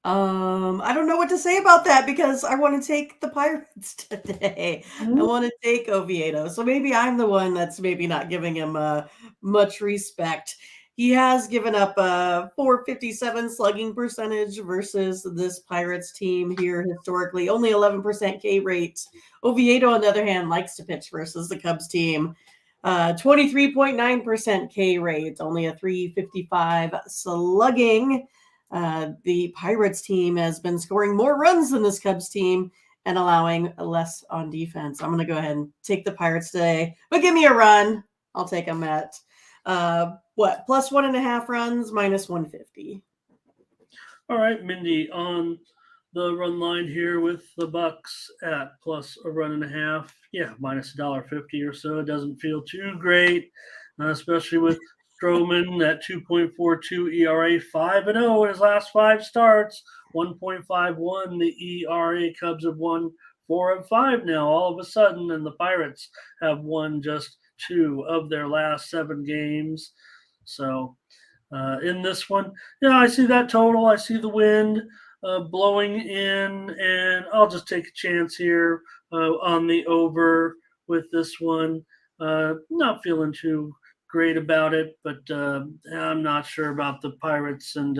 I don't know what to say about that because I want to take the Pirates today. I Mhm. want to take Oviedo. So maybe I'm the one that's maybe not giving him much respect. He has given up a 457 slugging percentage versus this Pirates team here historically, only 11% K rate. Oviedo, on the other hand, likes to pitch versus the Cubs team. 23.9% K rate, only a 355 slugging. The Pirates team has been scoring more runs than this Cubs team and allowing less on defense. I'm going to go ahead and take the Pirates today, but give me a run. I'll take them at plus 1.5 runs, minus 150. All right, Mindy on the run line here with the Bucks at plus a run and a half. Yeah, minus $1.50 or so. It doesn't feel too great, especially with Stroman at 2.42 ERA, 5-0 in his last 5 starts, 1.51 the ERA. Cubs have won 4 of 5 now, all of a sudden, and the Pirates have won just 2 of their last 7 games. So in this one, yeah, I see that total. I see the wind blowing in, and I'll just take a chance here on the over with this one. Not feeling too great about it, but I'm not sure about the Pirates. And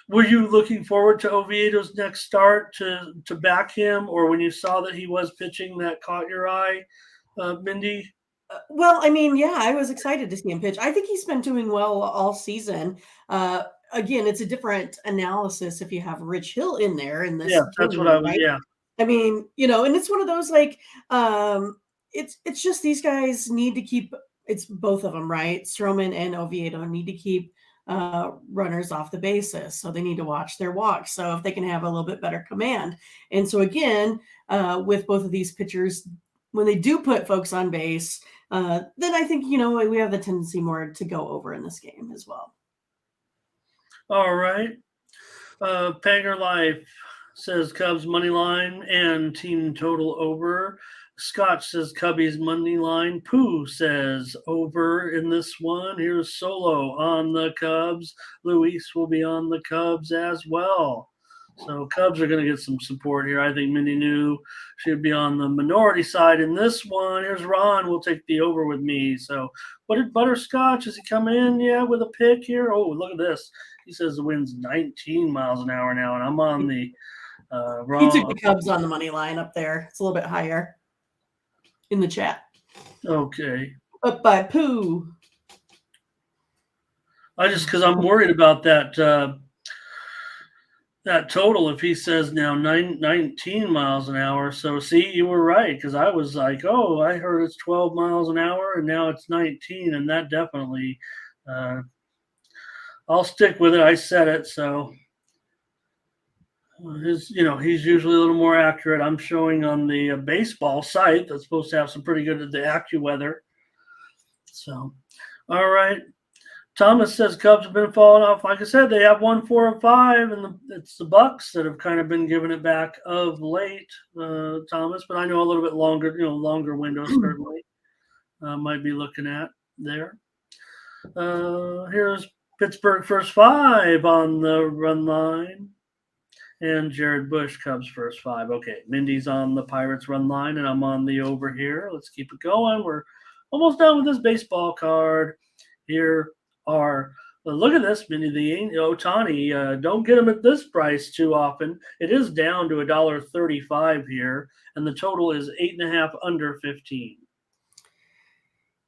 were you looking forward to Oviedo's next start to back him, or when you saw that he was pitching, that caught your eye, Mindy? Well, I mean, yeah, I was excited to see him pitch. I think he's been doing well all season. Again, it's a different analysis if you have Rich Hill in there in Yeah, this that's what I tournament, was. right? Yeah. I mean, and it's one of those like it's just these guys need to keep it's both of them, right? Stroman and Oviedo need to keep runners off the bases. So they need to watch their walks. So if they can have a little bit better command. And so again, with both of these pitchers, when they do put folks on base, then I think, we have the tendency more to go over in this game as well. All right. Panger Life says Cubs money line and team total over. Scotch says Cubbies money line. Pooh says over in this one. Here's Solo on the Cubs. Luis will be on the Cubs as well. So Cubs are going to get some support here. I think Minnie New should be on the minority side in this one. Here's Ron. We'll take the over with me. So what did Butterscotch? Is he coming in? Yeah, with a pick here. Oh, look at this. He says the wind's 19 miles an hour now, and I'm on the He took wrong. the Cubs on the money line up there. It's a little bit higher in the chat. Okay. Up by Pooh. Because I'm worried about that total if he says now 19 miles an hour. So see, you were right, because I was like, oh, I heard it's 12 miles an hour and now it's 19, and that definitely I'll stick with it. I said it, so he's usually a little more accurate. I'm showing on the baseball site that's supposed to have some pretty good at the AccuWeather. So all right. Thomas says Cubs have been falling off. Like I said, they have won 4 of 5, and it's the Bucks that have kind of been giving it back of late, Thomas. But I know a little bit longer window certainly might be looking at there. Here's Pittsburgh first 5 on the run line, and Jared Bush Cubs first 5. Okay, Mindy's on the Pirates run line, and I'm on the over here. Let's keep it going. We're almost done with this baseball card. Here are look at this, Mindy. The Ohtani. Don't get them at this price too often. It is down to $1.35 here, and the total is 8.5 under 15.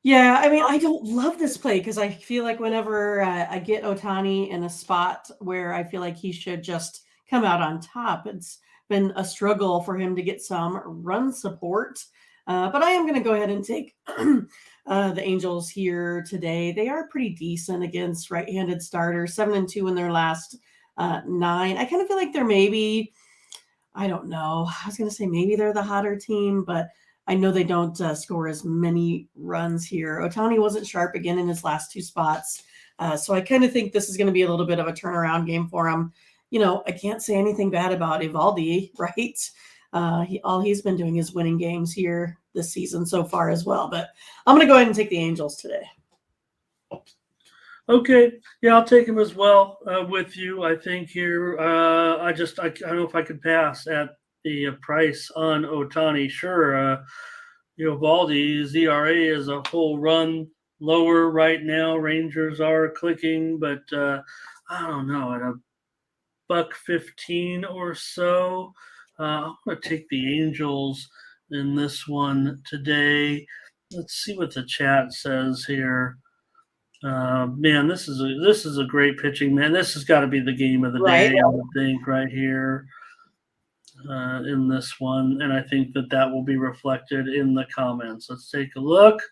Yeah, I mean, I don't love this play because I feel like whenever I get Ohtani in a spot where I feel like he should just come out on top, it's been a struggle for him to get some run support. But I am going to go ahead and take the Angels here today. They are pretty decent against right-handed starters, 7-2 in their last 9. I kind of feel like they're maybe, I don't know. I was going to say maybe they're the hotter team, but I know they don't score as many runs here. Ohtani wasn't sharp again in his last 2 spots. So I kind of think this is going to be a little bit of a turnaround game for him. I can't say anything bad about Eovaldi, right? All he's been doing is winning games here this season so far as well. But I'm going to go ahead and take the Angels today. Okay, yeah, I'll take him as well with you. I think here, I don't know if I could pass at the price on Ohtani. Sure, Valdi's ERA is a full run lower right now. Rangers are clicking, but I don't know, at a $1.15 or so. I'm going to take the Angels in this one today. Let's see what the chat says here. Man, this is a great pitching, man. This has got to be the game of the day, I would think, right here in this one. And I think that will be reflected in the comments. Let's take a look.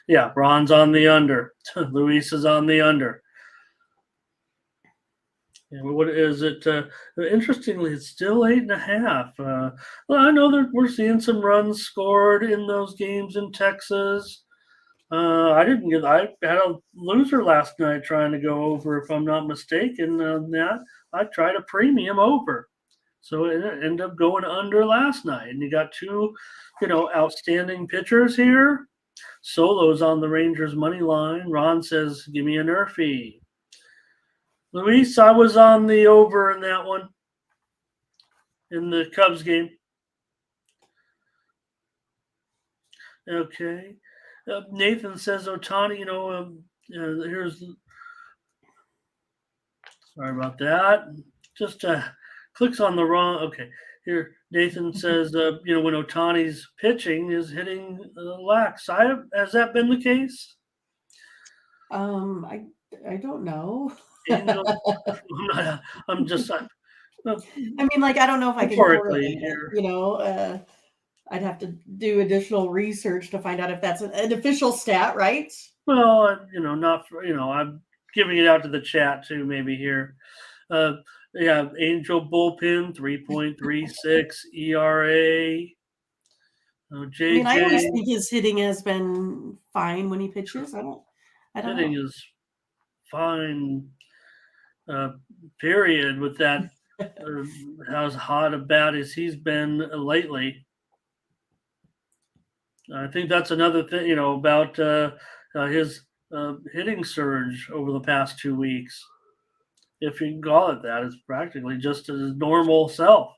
Yeah, Ron's on the under. Luis is on the under. And what is it? Interestingly, it's still 8.5. Well, I know that we're seeing some runs scored in those games in Texas. I had a loser last night trying to go over, if I'm not mistaken. That I tried a premium over, so it ended up going under last night. And you got two, outstanding pitchers here. Solo's on the Rangers money line. Ron says, "Give me a Nerfy." Luis, I was on the over in that one in the Cubs game. Okay. Nathan says Ohtani, here's, sorry about that. Just clicks on the wrong. Okay. Here, Nathan says, when Ohtani's pitching is hitting lax. Has that been the case? I don't know. I'm just. I mean, I don't know if I can correlate it, I'd have to do additional research to find out if that's an official stat, right? Well, not for, I'm giving it out to the chat too, maybe here. Yeah, Angel bullpen, 3.36 ERA. JJ, I always think his hitting has been fine when he pitches. I don't hitting know. is fine, period, with that, how hot a bat as he's been lately. I think that's another thing, about his hitting surge over the past 2 weeks. If you can call it that, it's practically just his normal self.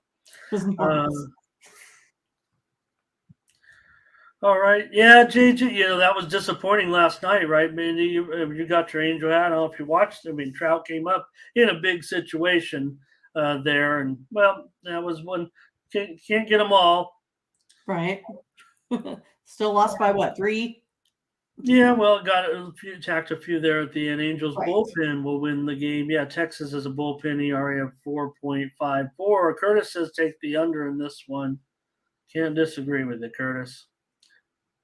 All right. Yeah, JJ, that was disappointing last night, right, Mindy? You got your Angel hat. I don't know if you watched. Trout came up in a big situation there. And, well, that was one. Can't get them all. Right. Still lost by what, 3? Yeah, well, attacked a few there at the end. Angels bullpen will win the game. Yeah, Texas has a bullpen ERA of 4.54. Curtis says take the under in this one. Can't disagree with it, Curtis.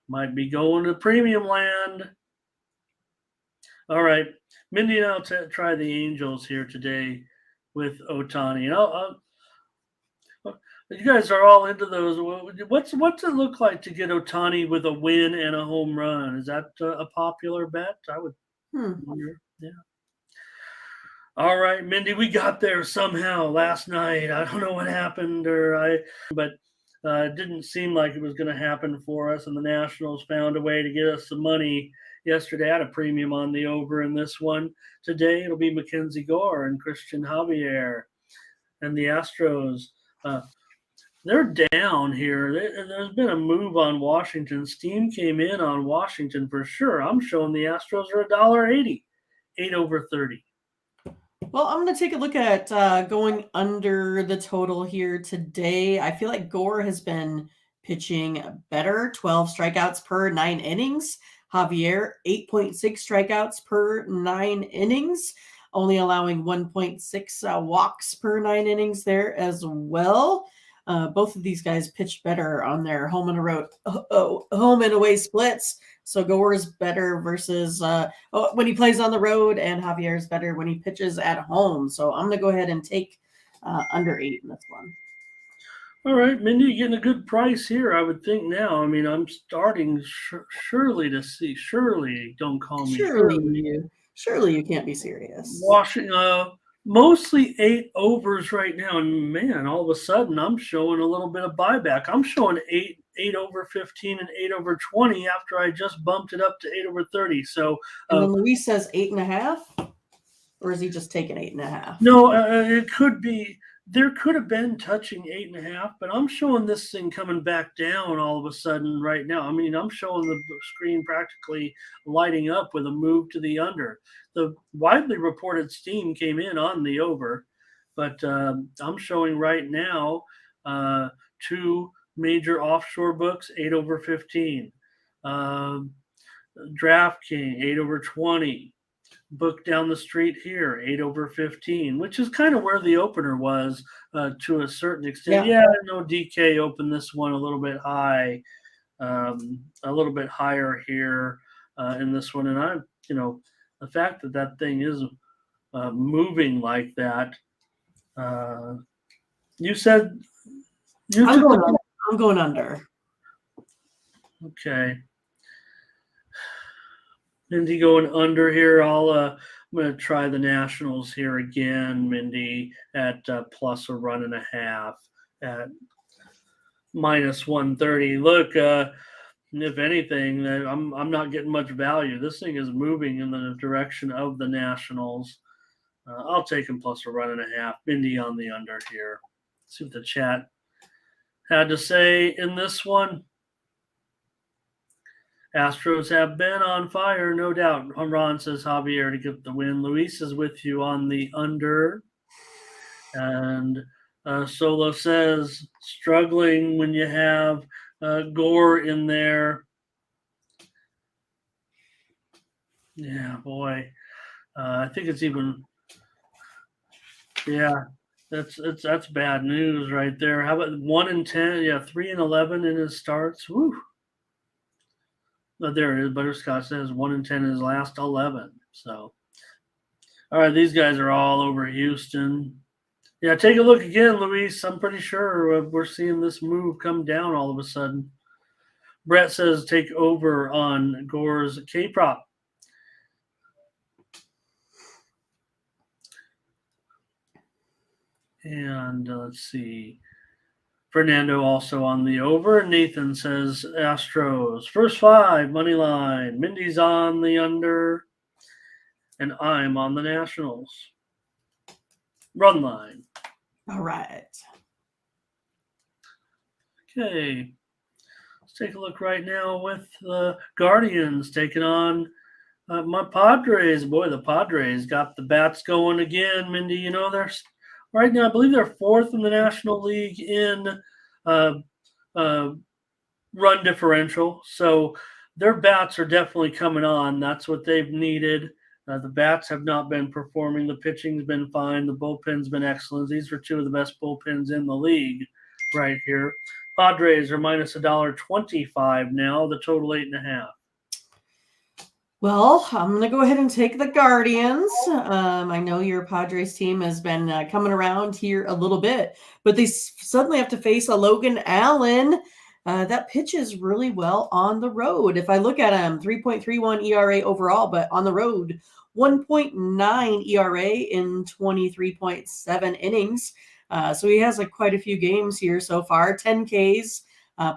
Might be going to premium land. All right, Mindy and I'll try the Angels here today with Ohtani. You guys are all into those. What's it look like to get Ohtani with a win and a home run? Is that a popular bet? I would wonder. Yeah. All right, Mindy, we got there somehow last night. I don't know what happened, but it didn't seem like it was going to happen for us. And the Nationals found a way to get us some money yesterday. I had a premium on the over in this one. Today it'll be Mackenzie Gore and Christian Javier, and the Astros. They're down here. There's been a move on Washington. Steam came in on Washington for sure. I'm showing the Astros are $1.80, 8 over 30. Well, I'm going to take a look at going under the total here today. I feel like Gore has been pitching better, 12 strikeouts per 9 innings. Javier, 8.6 strikeouts per 9 innings, only allowing 1.6 walks per 9 innings there as well. Both of these guys pitched better on their home and away splits. So Gore's better versus when he plays on the road, and Javier's better when he pitches at home. So I'm going to go ahead and take under 8 in this one. All right, Mindy, you're getting a good price here, I would think now. I'm starting surely to see. Surely, don't call me. Surely you can't be serious. Washington, mostly 8 overs right now. And man, all of a sudden I'm showing a little bit of buyback. I'm showing 8 over 15 and 8 over 20 after I just bumped it up to 8 over 30. So And then Luis says 8.5, or is he just taking 8.5? no, it could be. There could have been touching 8.5, but I'm showing this thing coming back down all of a sudden right now. I mean, I'm showing the screen practically lighting up with a move to the under. The widely reported steam came in on the over, but I'm showing right now two major offshore books, 8 over 15. Um, DraftKings, 8 over 20. Book down the street here, 8 over 15, which is kind of where the opener was to a certain extent. Yeah. Yeah, I know DK opened this one a little bit high, a little bit higher here in this one. And the fact that that thing is moving like that, you said you I'm took going under. I'm going under. Okay. Mindy going under here. I'm going to try the Nationals here again, Mindy, at plus a run and a half at minus 130. Look, if anything, I'm not getting much value. This thing is moving in the direction of the Nationals. I'll take him plus a run and a half. Mindy on the under here. Let's see what the chat had to say in this one. Astros have been on fire, no doubt. Ron says Javier to get the win. Luis is with you on the under. And Solo says struggling when you have Gore in there. Yeah, boy. I think it's even. Yeah, that's bad news right there. How about 1-10? Yeah, 3-11 in his starts. Woo. Oh, there it is. Butterscotch says 1-10 in his last 11. So, all right, these guys are all over Houston. Yeah, take a look again, Luis. I'm pretty sure we're seeing this move come down all of a sudden. Brett says take over on Gore's K-prop. And let's see. Fernando also on the over. Nathan says Astros. First 5, money line. Mindy's on the under. And I'm on the Nationals. Run line. All right. Okay. Let's take a look right now with the Guardians taking on my Padres. Boy, the Padres got the bats going again. Mindy, they're right now, I believe they're 4th in the National League in run differential. So their bats are definitely coming on. That's what they've needed. The bats have not been performing. The pitching's been fine. The bullpen's been excellent. These are 2 of the best bullpens in the league right here. Padres are minus $1.25 now. The total 8.5. Well, I'm going to go ahead and take the Guardians. I know your Padres team has been coming around here a little bit, but they suddenly have to face a Logan Allen that pitches really well on the road. If I look at him, 3.31 ERA overall, but on the road, 1.9 ERA in 23.7 innings. So he has quite a few games here so far, 10 Ks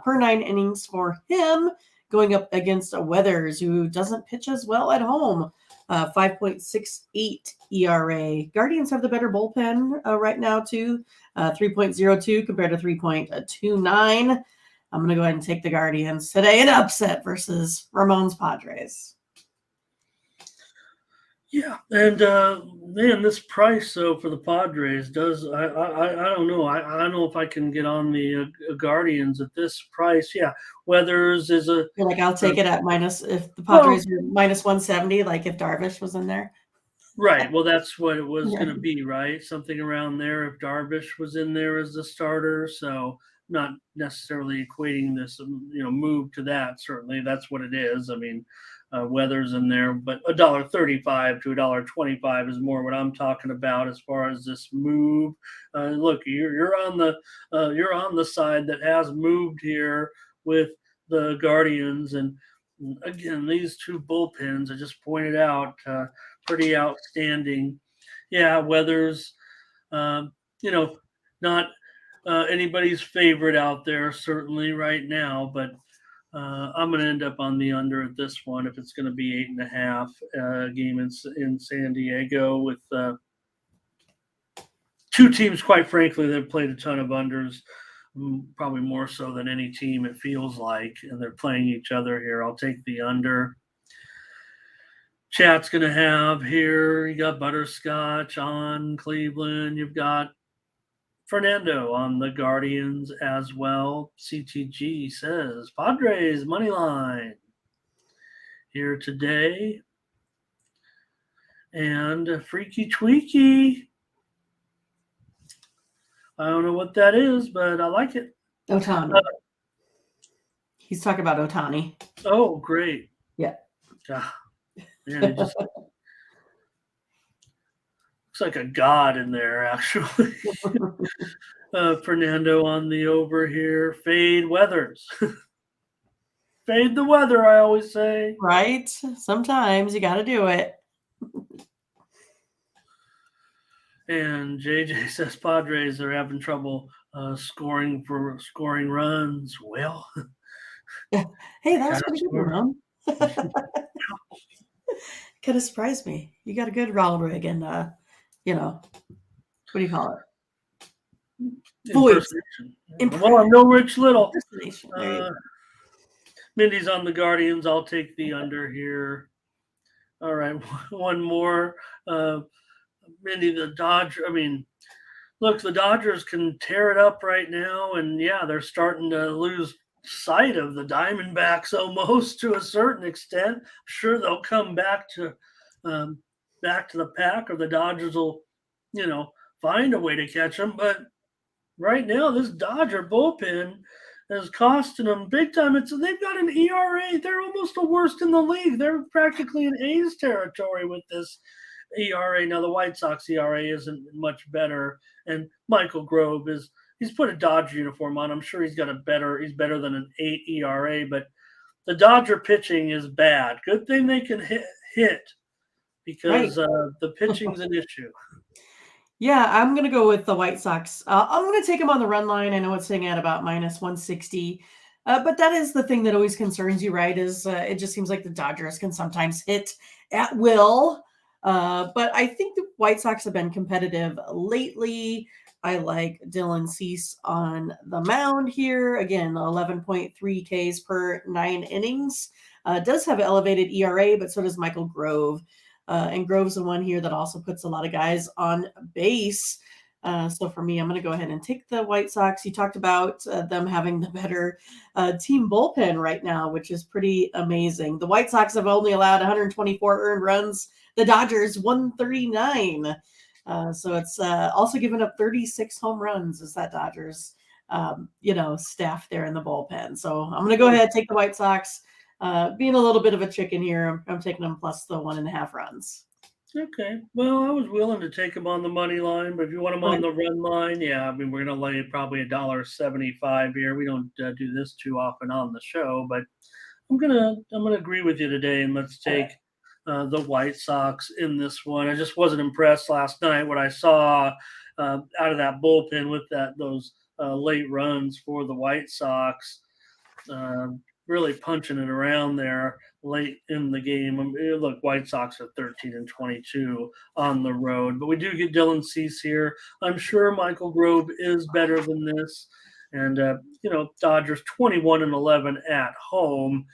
per 9 innings for him, going up against Weathers, who doesn't pitch as well at home. 5.68 ERA. Guardians have the better bullpen right now, too. 3.02 compared to 3.29. I'm going to go ahead and take the Guardians today in upset versus Ramon's Padres. Yeah, and man, this price though for the Padres does I don't know. I don't know if I can get on the Guardians at this price. Yeah, Weathers is a. You're like, I'll take it at minus if the Padres are minus 170, like if Darvish was in there. Right. Well, that's what it was going to be, right? Something around there if Darvish was in there as the starter. So not necessarily equating this, move to that. Certainly, that's what it is. I mean, Weathers in there, but $1.35 to $1.25 is more what I'm talking about as far as this move. Look, you're on the side that has moved here with the Guardians, and again, these 2 bullpens I just pointed out, pretty outstanding. yeah, weather's you know, not anybody's favorite out there certainly right now, but I'm going to end up on the under at this one if it's going to be 8.5 game in San Diego with two teams. Quite frankly, they've played a ton of unders, probably more so than any team. It feels like, and they're playing each other here. I'll take the under. Chat's going to have here. You got Butterscotch on Cleveland. You've got Fernando on the Guardians as well. CTG says Padres money line here today. And Freaky Tweaky. I don't know what that is, but I like it. Ohtani. He's talking about Ohtani. Oh, great. Yeah. Man, it just looks like a god in there, actually. Fernando on the over here. Fade Weathers. Fade the weather, I always say. Right? Sometimes you got to do it. And JJ says Padres are having trouble scoring runs. Well, hey, that was pretty good, Ron. Could have surprised me. You got a good Raul rig and, what do you call it? Voice. Well, I'm no Rich Little. Mindy's on the Guardians. I'll take the under here. All right, one more. Mindy, the Dodgers. I mean, look, the Dodgers can tear it up right now, and yeah, they're starting to lose sight of the Diamondbacks almost to a certain extent. Sure, they'll come back to the pack, or the Dodgers will, find a way to catch them. But right now, this Dodger bullpen is costing them big time. They've got an ERA. They're almost the worst in the league. They're practically in A's territory with this ERA. Now the White Sox ERA isn't much better, and Michael Grove he's put a Dodger uniform on. I'm sure he's better than an 8 ERA, but the Dodger pitching is bad. Good thing they can hit because right. The pitching's an issue. Yeah, I'm going to go with the White Sox. I'm going to take them on the run line. I know it's sitting at about minus 160. But that is the thing that always concerns you, right? Is it just seems like the Dodgers can sometimes hit at will. But I think the White Sox have been competitive lately. I like Dylan Cease on the mound here. Again, 11.3 Ks per 9 innings. Does have an elevated ERA, but so does Michael Grove. And Grove's the one here that also puts a lot of guys on base. So for me, I'm going to go ahead and take the White Sox. You talked about them having the better team bullpen right now, which is pretty amazing. The White Sox have only allowed 124 earned runs. The Dodgers 139. So it's also given up 36 home runs as that Dodgers, staff there in the bullpen. So I'm going to go ahead and take the White Sox. Being a little bit of a chicken here, I'm taking them plus the 1.5 runs. Okay. Well, I was willing to take them on the money line, but if you want them on the run line, yeah, I mean, we're going to lay probably $1.75 here. We don't do this too often on the show, but I'm gonna agree with you today, and let's take the White Sox in this one. I just wasn't impressed last night what I saw out of that bullpen with those late runs for the White Sox. Really punching it around there late in the game. Look, White Sox are 13-22 on the road, but we do get Dylan Cease here. I'm sure Michael Grove is better than this. And, Dodgers 21-11 at home.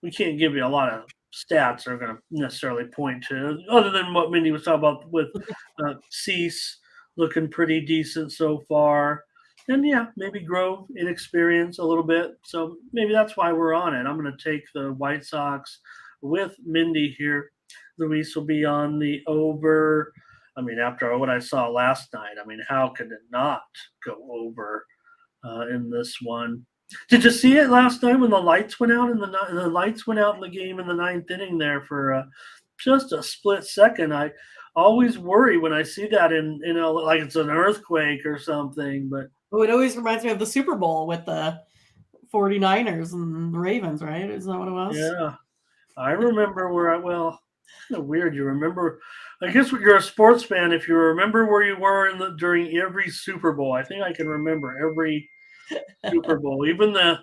We can't give you a lot of stats that are going to necessarily point to, other than what Mindy was talking about with Cease looking pretty decent so far. And yeah, maybe Grove inexperience a little bit. So maybe that's why we're on it. I'm going to take the White Sox with Mindy here. Luis will be on the over. I mean, after what I saw last night, I mean, how could it not go over in this one? Did you see it last night when the lights went out in the lights went out in the game in the 9th inning there for just a split second? I always worry when I see that in like it's an earthquake or something, but it always reminds me of the Super Bowl with the 49ers and the Ravens, right? Isn't that what it was? Yeah. I remember Isn't it weird? You remember? I guess you're a sports fan. If you remember where you were during every Super Bowl, I think I can remember every Super Bowl, even an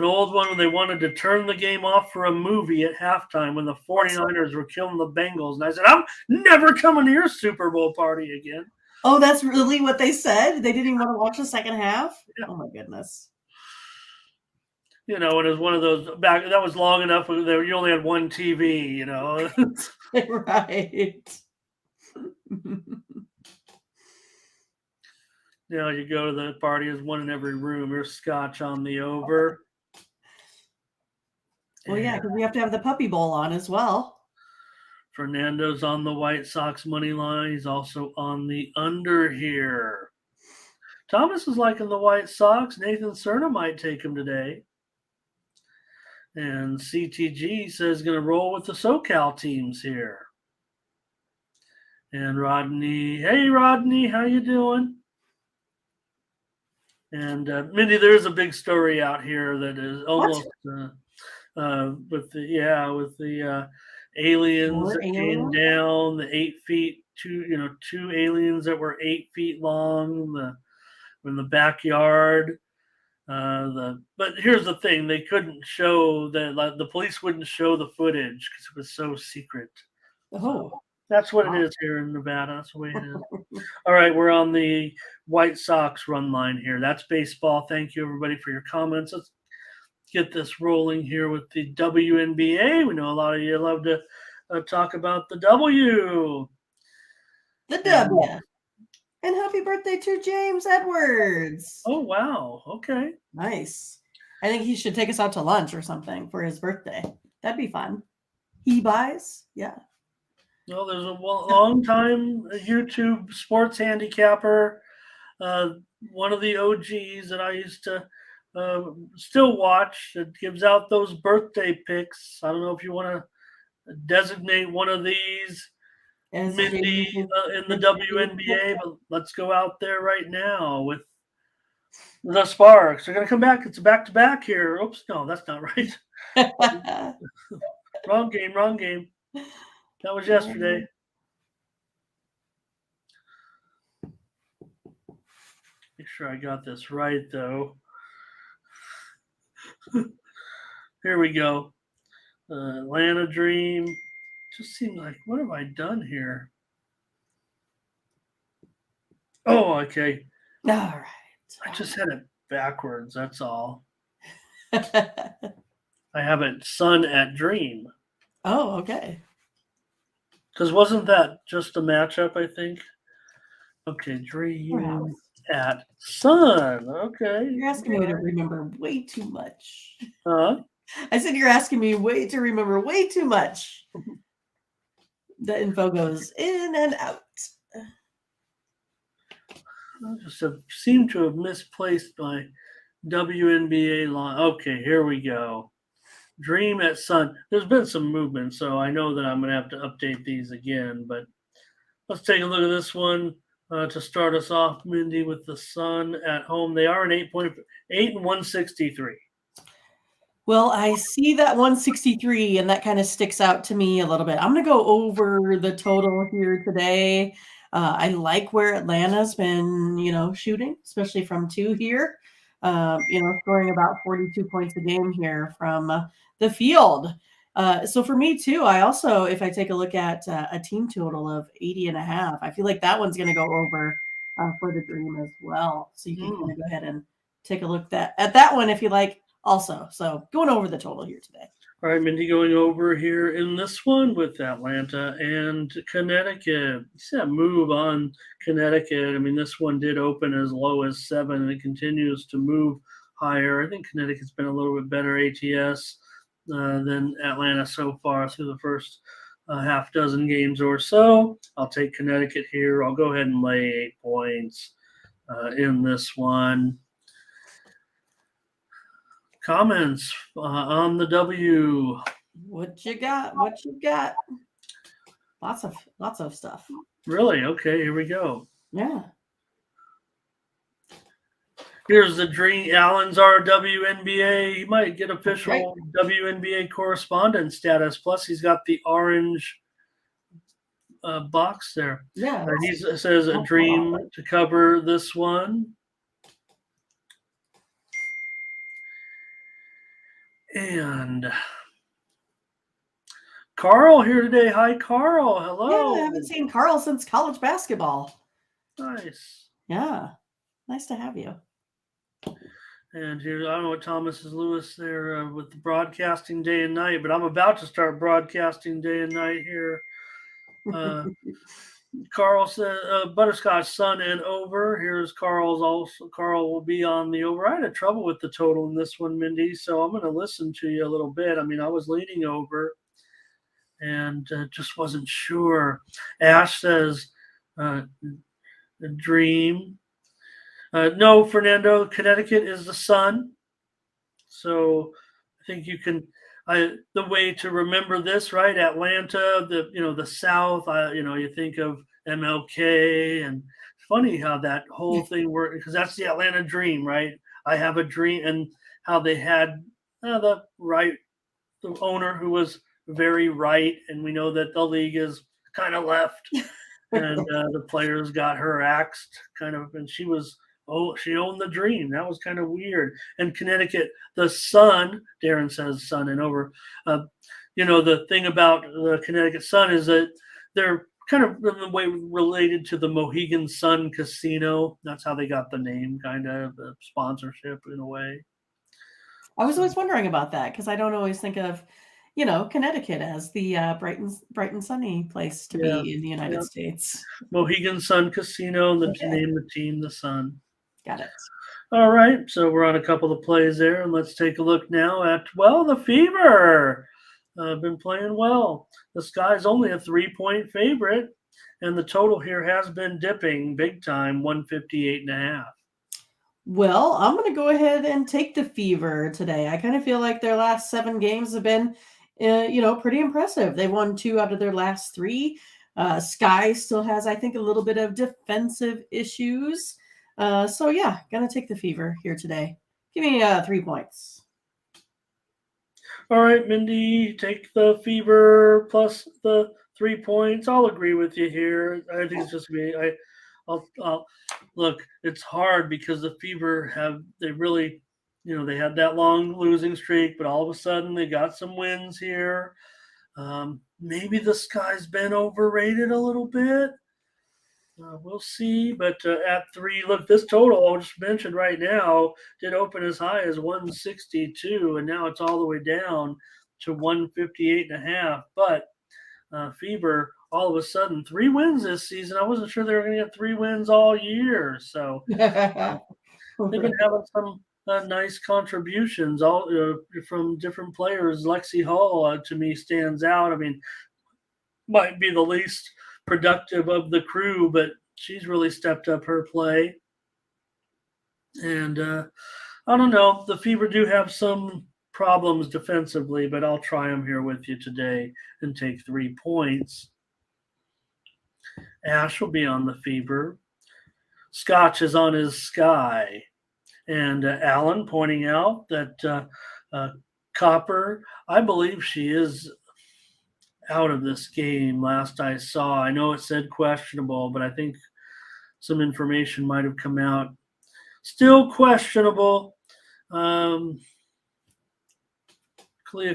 old one when they wanted to turn the game off for a movie at halftime when the 49ers were killing the Bengals. And I said, I'm never coming to your Super Bowl party again. Oh, that's really what they said? They didn't even want to watch the second half? Yeah. Oh, my goodness. And it was one of those back that was long enough that you only had one TV, Right. You go to the party, there's one in every room. There's scotch on the over. Well, yeah, because we have to have the Puppy Bowl on as well. Fernando's on the White Sox money line. He's also on the under here. Thomas is liking the White Sox. Nathan Cerna might take him today. And CTG says going to roll with the SoCal teams here. And Rodney, hey Rodney, how you doing? And Mindy, there's a big story out here that is almost with the aliens that came down, the 8 feet, two aliens that were 8 feet long, in the backyard. But here's the thing: they couldn't show the police wouldn't show the footage because it was so secret. Oh, so that's what it is here in Nevada. That's the way it is. All right, we're on the White Sox run line here. That's baseball. Thank you everybody for your comments. Let's get this rolling here with the WNBA. We know a lot of you love to talk about the W. The W. And happy birthday to James Edwards. Oh, wow. Okay. Nice. I think he should take us out to lunch or something for his birthday. That'd be fun. He buys? Yeah. Well, there's a long-time YouTube sports handicapper, one of the OGs that I used to still watch. That gives out those birthday picks. I don't know if you want to designate one of these. Mindy in the WNBA, but let's go out there right now with the Sparks. They're going to come back. It's a back-to-back here. Oops, no, that's not right. Wrong game. That was yesterday. Make sure I got this right, though. Here we go. Atlanta Dream. Just seems like, what have I done here? Oh, okay. All right. I just had it backwards. That's all. I have it Sun at Dream. Oh, okay. Because wasn't that just a matchup, I think? Okay, Dream at Sun. Okay. You're asking me to remember way too much. Huh? I said you're asking me to remember way too much. The info goes in and out. I just seem to have misplaced my WNBA line. Okay, here we go. Dream at Sun. There's been some movement, so I know that I'm going to have to update these again. But let's take a look at this one to start us off, Mindy, with the Sun at home. They are an 8 and 163. Well, I see that 163, and that kind of sticks out to me a little bit. I'm going to go over the total here today. I like where Atlanta's been, shooting, especially from 2 here. Scoring about 42 points a game here from the field. So for me too, I also, if I take a look at a team total of 80.5, I feel like that one's going to go over for the Dream as well. So you can kind of go ahead and take a look at that one if you like also. So going over the total here today. All right, Mindy, going over here in this one with Atlanta and Connecticut. You see that move on Connecticut. I mean, this one did open as low as 7, and it continues to move higher. I think Connecticut's been a little bit better ATS than Atlanta so far through the first half dozen games or so. I'll take Connecticut here. I'll go ahead and lay 8 points in this one. Comments on the W. What you got? Lots of stuff. Really? Okay, here we go. Yeah. Here's the Dream. Allen's our WNBA. He might get official WNBA correspondent status. Plus, he's got the orange box there. Yeah. He says a dream to cover this one. And Carl here today. Hi, Carl. Hello. Yeah, I haven't seen Carl since college basketball. Nice. Yeah. Nice to have you. And here, I don't know what Thomas is Lewis there with the broadcasting day and night, but I'm about to start broadcasting day and night here. Carl said Butterscotch Sun and over. Here's Carl's also. Carl will be on the over. I had trouble with the total in this one, Mindy, so I'm going to listen to you a little bit. I mean, I was leaning over and just wasn't sure. Ash says a dream. No, Fernando, Connecticut is the sun. So I think you can. The way to remember this, right? Atlanta, the South. You think of MLK, and it's funny how that whole thing worked because that's the Atlanta dream, right? I have a dream, and how they had the owner who was very right, and we know that the league is kind of left, and the players got her axed, kind of, and she owned the dream. That was kind of weird. And Connecticut, the Sun, Darren says Sun and over. The thing about the Connecticut Sun is that they're kind of in a way related to the Mohegan Sun Casino. That's how they got the name, kind of the sponsorship in a way. I was always wondering about that because I don't always think of, Connecticut as the bright and sunny place to be in the United States. Mohegan Sun Casino, and name the team the Sun. Got it. All right, so we're on a couple of plays there, and let's take a look now at, the Fever. Been playing well. The Sky's only a 3-point favorite, and the total here has been dipping big time, 158.5. Well, I'm going to go ahead and take the Fever today. I kind of feel like their last 7 games have been, pretty impressive. They won 2 out of their last 3. Sky still has, I think, a little bit of defensive issues. Going to take the Fever here today. Give me 3 points. All right, Mindy, take the Fever plus the 3 points. I'll agree with you here. I think it's just me. I'll look. It's hard because the Fever they had that long losing streak, but all of a sudden they got some wins here. Maybe the Sky's been overrated a little bit. We'll see, but at 3, look, this total I'll just mention right now did open as high as 162, and now it's all the way down to 158.5. But Fever, all of a sudden, 3 wins this season. I wasn't sure they were going to get 3 wins all year, so they've been having some nice contributions all from different players. Lexi Hall, to me, stands out. I mean, might be the least productive of the crew, but she's really stepped up her play. And I don't know, the Fever do have some problems defensively, but I'll try them here with you today and take 3 points. Ash will be on the Fever. Scotch is on his Sky. And Alan pointing out that Copper, I believe she is out of this game last I saw. I know it said questionable, but I think some information might have come out. Still questionable. Clea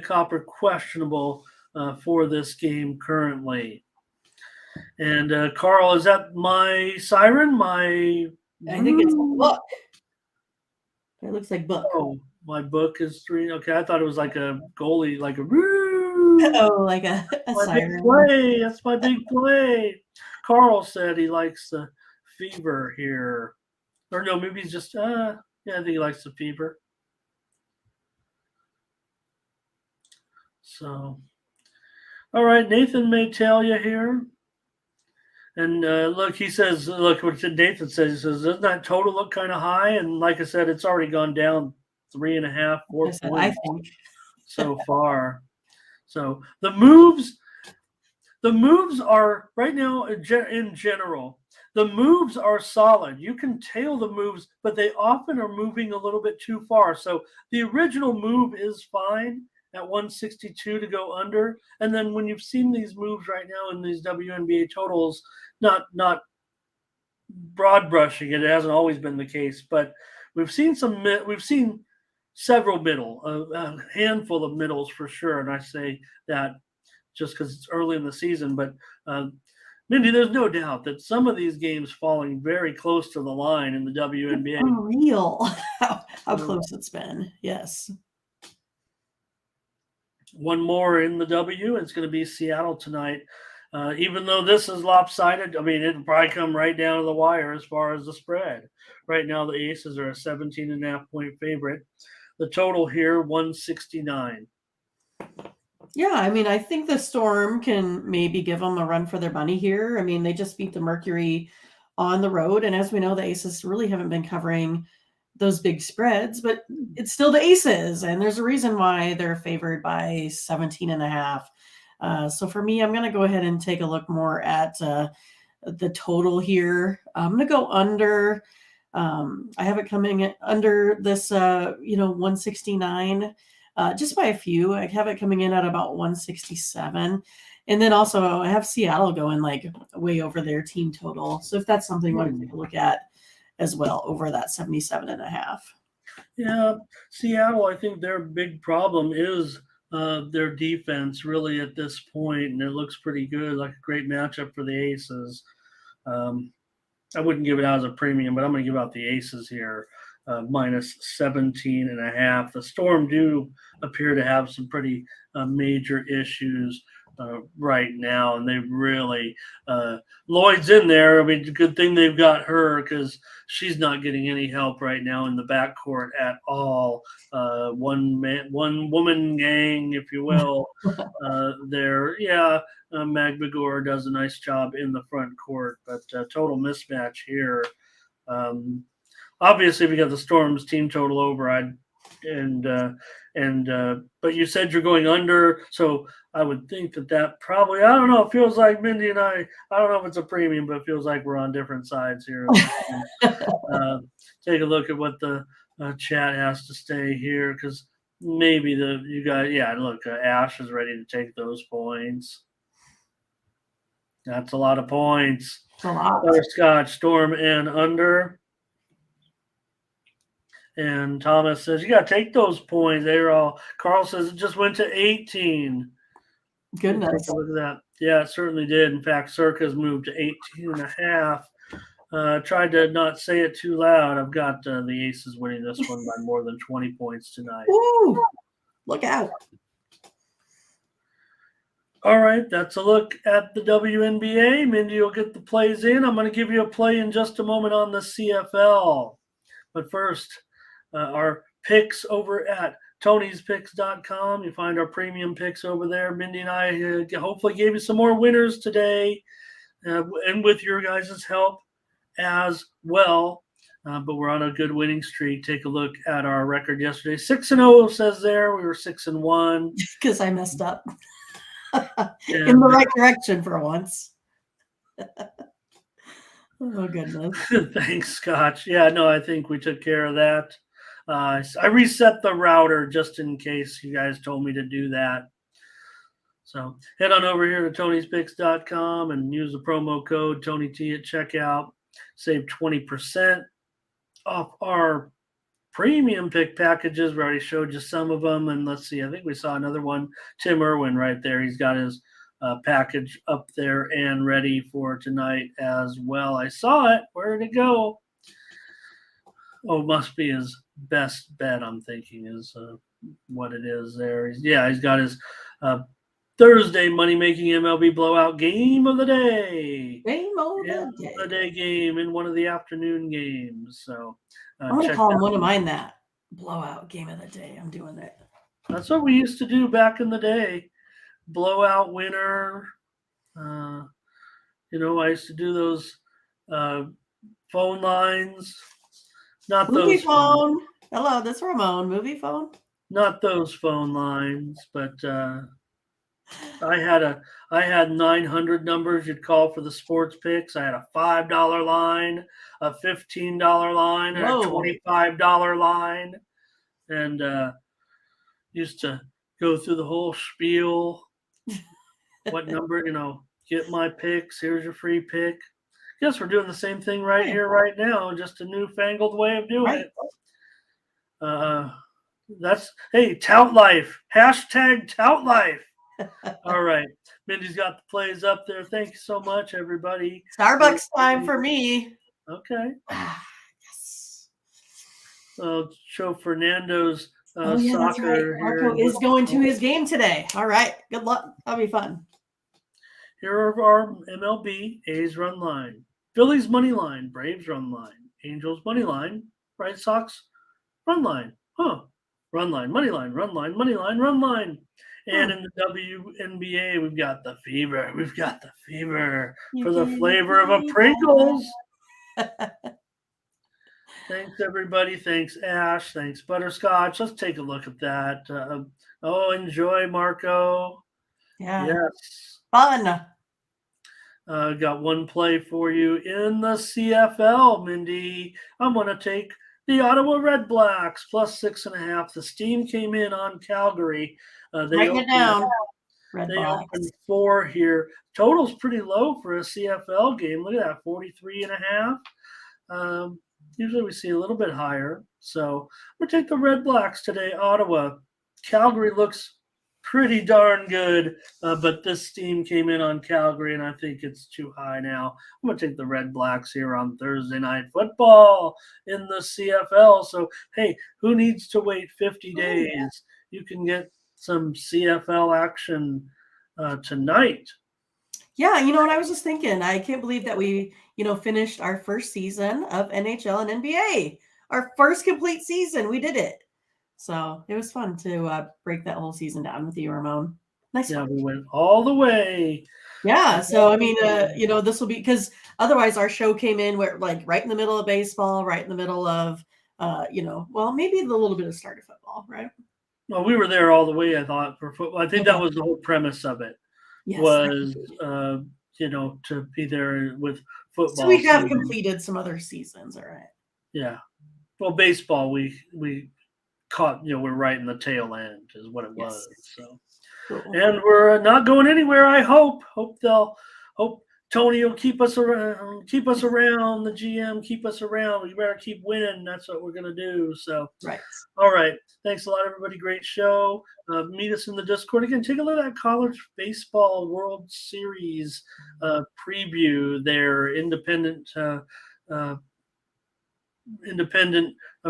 Copper questionable for this game currently. And Carl, is that my siren? I think it's a book. It looks like book. Oh, my book is 3. Okay, I thought it was like a goalie, like a like a siren. Big play. That's my big play. Carl said he likes the Fever here. Or no, maybe he's just, I think he likes the Fever. So, all right, Nathan may tell you here. And look, he says, look what Nathan says. He says, doesn't that total look kind of high? And like I said, it's already gone down 3.5, 4 points I think. so far. So the moves are right now in general. The moves are solid. You can tail the moves, but they often are moving a little bit too far. So the original move is fine, at 162 to go under. And then when you've seen these moves right now in these WNBA totals, not broad brushing it hasn't always been the case, but we've seen several a handful of middles for sure. And I say that just because it's early in the season, but Mindy, there's no doubt that some of these games falling very close to the line in the WNBA. Unreal how close it's been. Yes. One more in the W. It's going to be Seattle tonight. Even though this is lopsided, I mean, it'll probably come right down to the wire as far as the spread. Right now, the Aces are a 17.5-point favorite. The total here, 169. Yeah, I mean, I think the Storm can maybe give them a run for their money here. I mean, they just beat the Mercury on the road. And as we know, the Aces really haven't been covering those big spreads, but it's still the Aces. And there's a reason why they're favored by 17.5. So for me, I'm going to go ahead and take a look more at the total here. I'm going to go under. I have it coming under this, 169. Just by a few. I have it coming in at about 167. And then also I have Seattle going like way over their team total. So if that's something you want to take a look at as well, over that 77.5. Yeah, Seattle, I think their big problem is their defense really at this point, and it looks pretty good, like a great matchup for the Aces. I wouldn't give it out as a premium, but I'm going to give out the Aces here. Minus 17.5. The Storm do appear to have some pretty major issues right now, and they really Lloyd's in there. I mean, good thing they've got her because she's not getting any help right now in the backcourt at all. One woman gang, if you will. Mag Begor does a nice job in the front court, but total mismatch here. Obviously, we got the Storm's team total over. But you said you're going under, so I would think that probably, I don't know. It feels like Mindy and I don't know if it's a premium, but it feels like we're on different sides here. Take a look at what the chat has to say here, because maybe you guys, look, Ash is ready to take those points. That's a lot of points. It's a lot. Butterscotch, Storm, and under. And Thomas says, you got to take those points. Carl says it just went to 18. Goodness. Look at that. Yeah, it certainly did. In fact, Circa's moved to 18.5. Tried to not say it too loud. I've got the Aces winning this one by more than 20 points tonight. Ooh, look out. All right, that's a look at the WNBA. Mindy will get the plays in. I'm going to give you a play in just a moment on the CFL. But first, our picks over at Tony'sPicks.com. You find our premium picks over there. Mindy and I hopefully gave you some more winners today, and with your guys' help as well. But we're on a good winning streak. Take a look at our record yesterday. 6-0 says there. We were 6-1. Because I messed up in the right direction for once. Oh, goodness. Thanks, Scotch. Yeah, no, I think we took care of that. I reset the router just in case you guys told me to do that. So head on over here to Tony'sPicks.com and use the promo code TonyT at checkout. Save 20% off our premium pick packages. We already showed you some of them. And let's see, I think we saw another one. Tim Irwin right there. He's got his package up there and ready for tonight as well. I saw it. Where did it go? Oh, it must be his best bet, I'm thinking, is what it is there. He's got his Thursday money-making MLB blowout game of the day. Game of the day game in one of the afternoon games. So I'm going to call one of mine that blowout game of the day. I'm doing it. That's what we used to do back in the day. Blowout winner. I used to do those phone lines. Not movie those phone. Hello, this is Ramon. Movie phone. Not those phone lines, but I had 900 numbers you'd call for the sports picks. I had a $5 line, a $15 line, and a $25 line, and used to go through the whole spiel. What number, get my picks. Here's your free pick. Guess we're doing the same thing right here, right now, just a newfangled way of doing it. Hey, tout life. Hashtag tout life. All right. Mindy's got the plays up there. Thank you so much, everybody. Starbucks time for me. Okay. Yes. Show Fernando's that's soccer. right. Marco is going to his game today. All right. Good luck. That'll be fun. Here are our MLB. A's run line. Phillies money line. Braves run line. Angels money line. Red Sox run line. Run line, money line, run line, money line, run line. And in the WNBA, we've got the fever. We've got the fever for the flavor of a Pringles. Thanks, everybody. Thanks, Ash. Thanks, Butterscotch. Let's take a look at that. Enjoy, Marco. Yeah. Yes. Fun. Got one play for you in the CFL, Mindy. I'm going to take the Ottawa Red Blacks plus 6.5. The steam came in on Calgary. Writing it down. They opened 4 here. Total's pretty low for a CFL game. Look at that, 43.5. Usually we see a little bit higher. So we'll take the Red Blacks today. Ottawa. Calgary looks pretty darn good, but this steam came in on Calgary, and I think it's too high now. I'm going to take the Red Blacks here on Thursday Night Football in the CFL. So, hey, who needs to wait 50 days? You can get some CFL action tonight. Yeah, you know what I was just thinking? I can't believe that we, finished our first season of NHL and NBA. Our first complete season. We did it. So it was fun to break that whole season down with you, Ramon. Nice. Yeah, we went all the way. Yeah. So, I mean, this will be because otherwise our show came in where right in the middle of baseball, right in the middle of, maybe a little bit of start of football, right? Well, we were there all the way, I thought, for football. I think that was the whole premise of it. Yes. Was, to be there with football. So we have completed some other seasons, all right. Yeah. Well, baseball, we caught, we're right in the tail end is what it was. So, cool. And we're not going anywhere. I hope Tony will keep us around, the GM, keep us around. We better keep winning. That's what we're going to do. So, right. All right. Thanks a lot, everybody. Great show. Meet us in the Discord again. Take a look at that College Baseball World Series preview there. Independent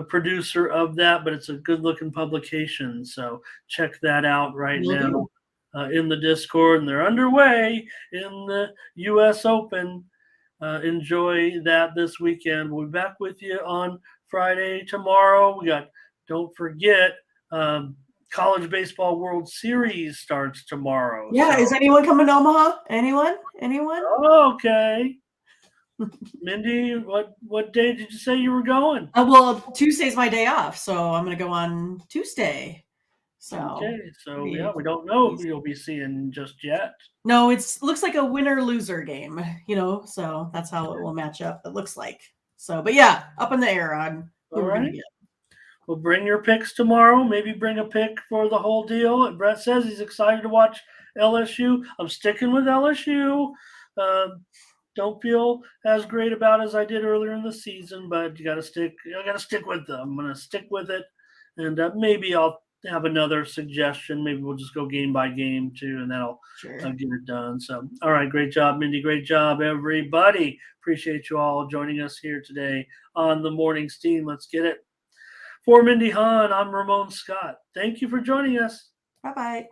producer of that, but it's a good looking publication. So check that out now in the Discord, and they're underway in the US Open. Enjoy that this weekend. We'll be back with you on Friday tomorrow. Don't forget, College Baseball World Series starts tomorrow. Yeah. So. Is anyone coming to Omaha? Anyone? Oh, okay. Mindy, what day did you say you were going? Well, Tuesday's my day off, so I'm going to go on Tuesday. So okay, so we don't know who you'll be seeing just yet. No, looks like a winner-loser game, so that's how it will match up. It looks like. So, but yeah, up in the air on who we're going to get. Well, bring your picks tomorrow. Maybe bring a pick for the whole deal. Brett says he's excited to watch LSU. I'm sticking with LSU. Don't feel as great about as I did earlier in the season, but I got to stick with them. I'm going to stick with it, and maybe I'll have another suggestion. Maybe we'll just go game by game too, and that'll get it done. So, all right, great job, Mindy. Great job, everybody. Appreciate you all joining us here today on the Morning Steam. Let's get it. For Mindy Hahn, I'm Ramon Scott. Thank you for joining us. Bye-bye.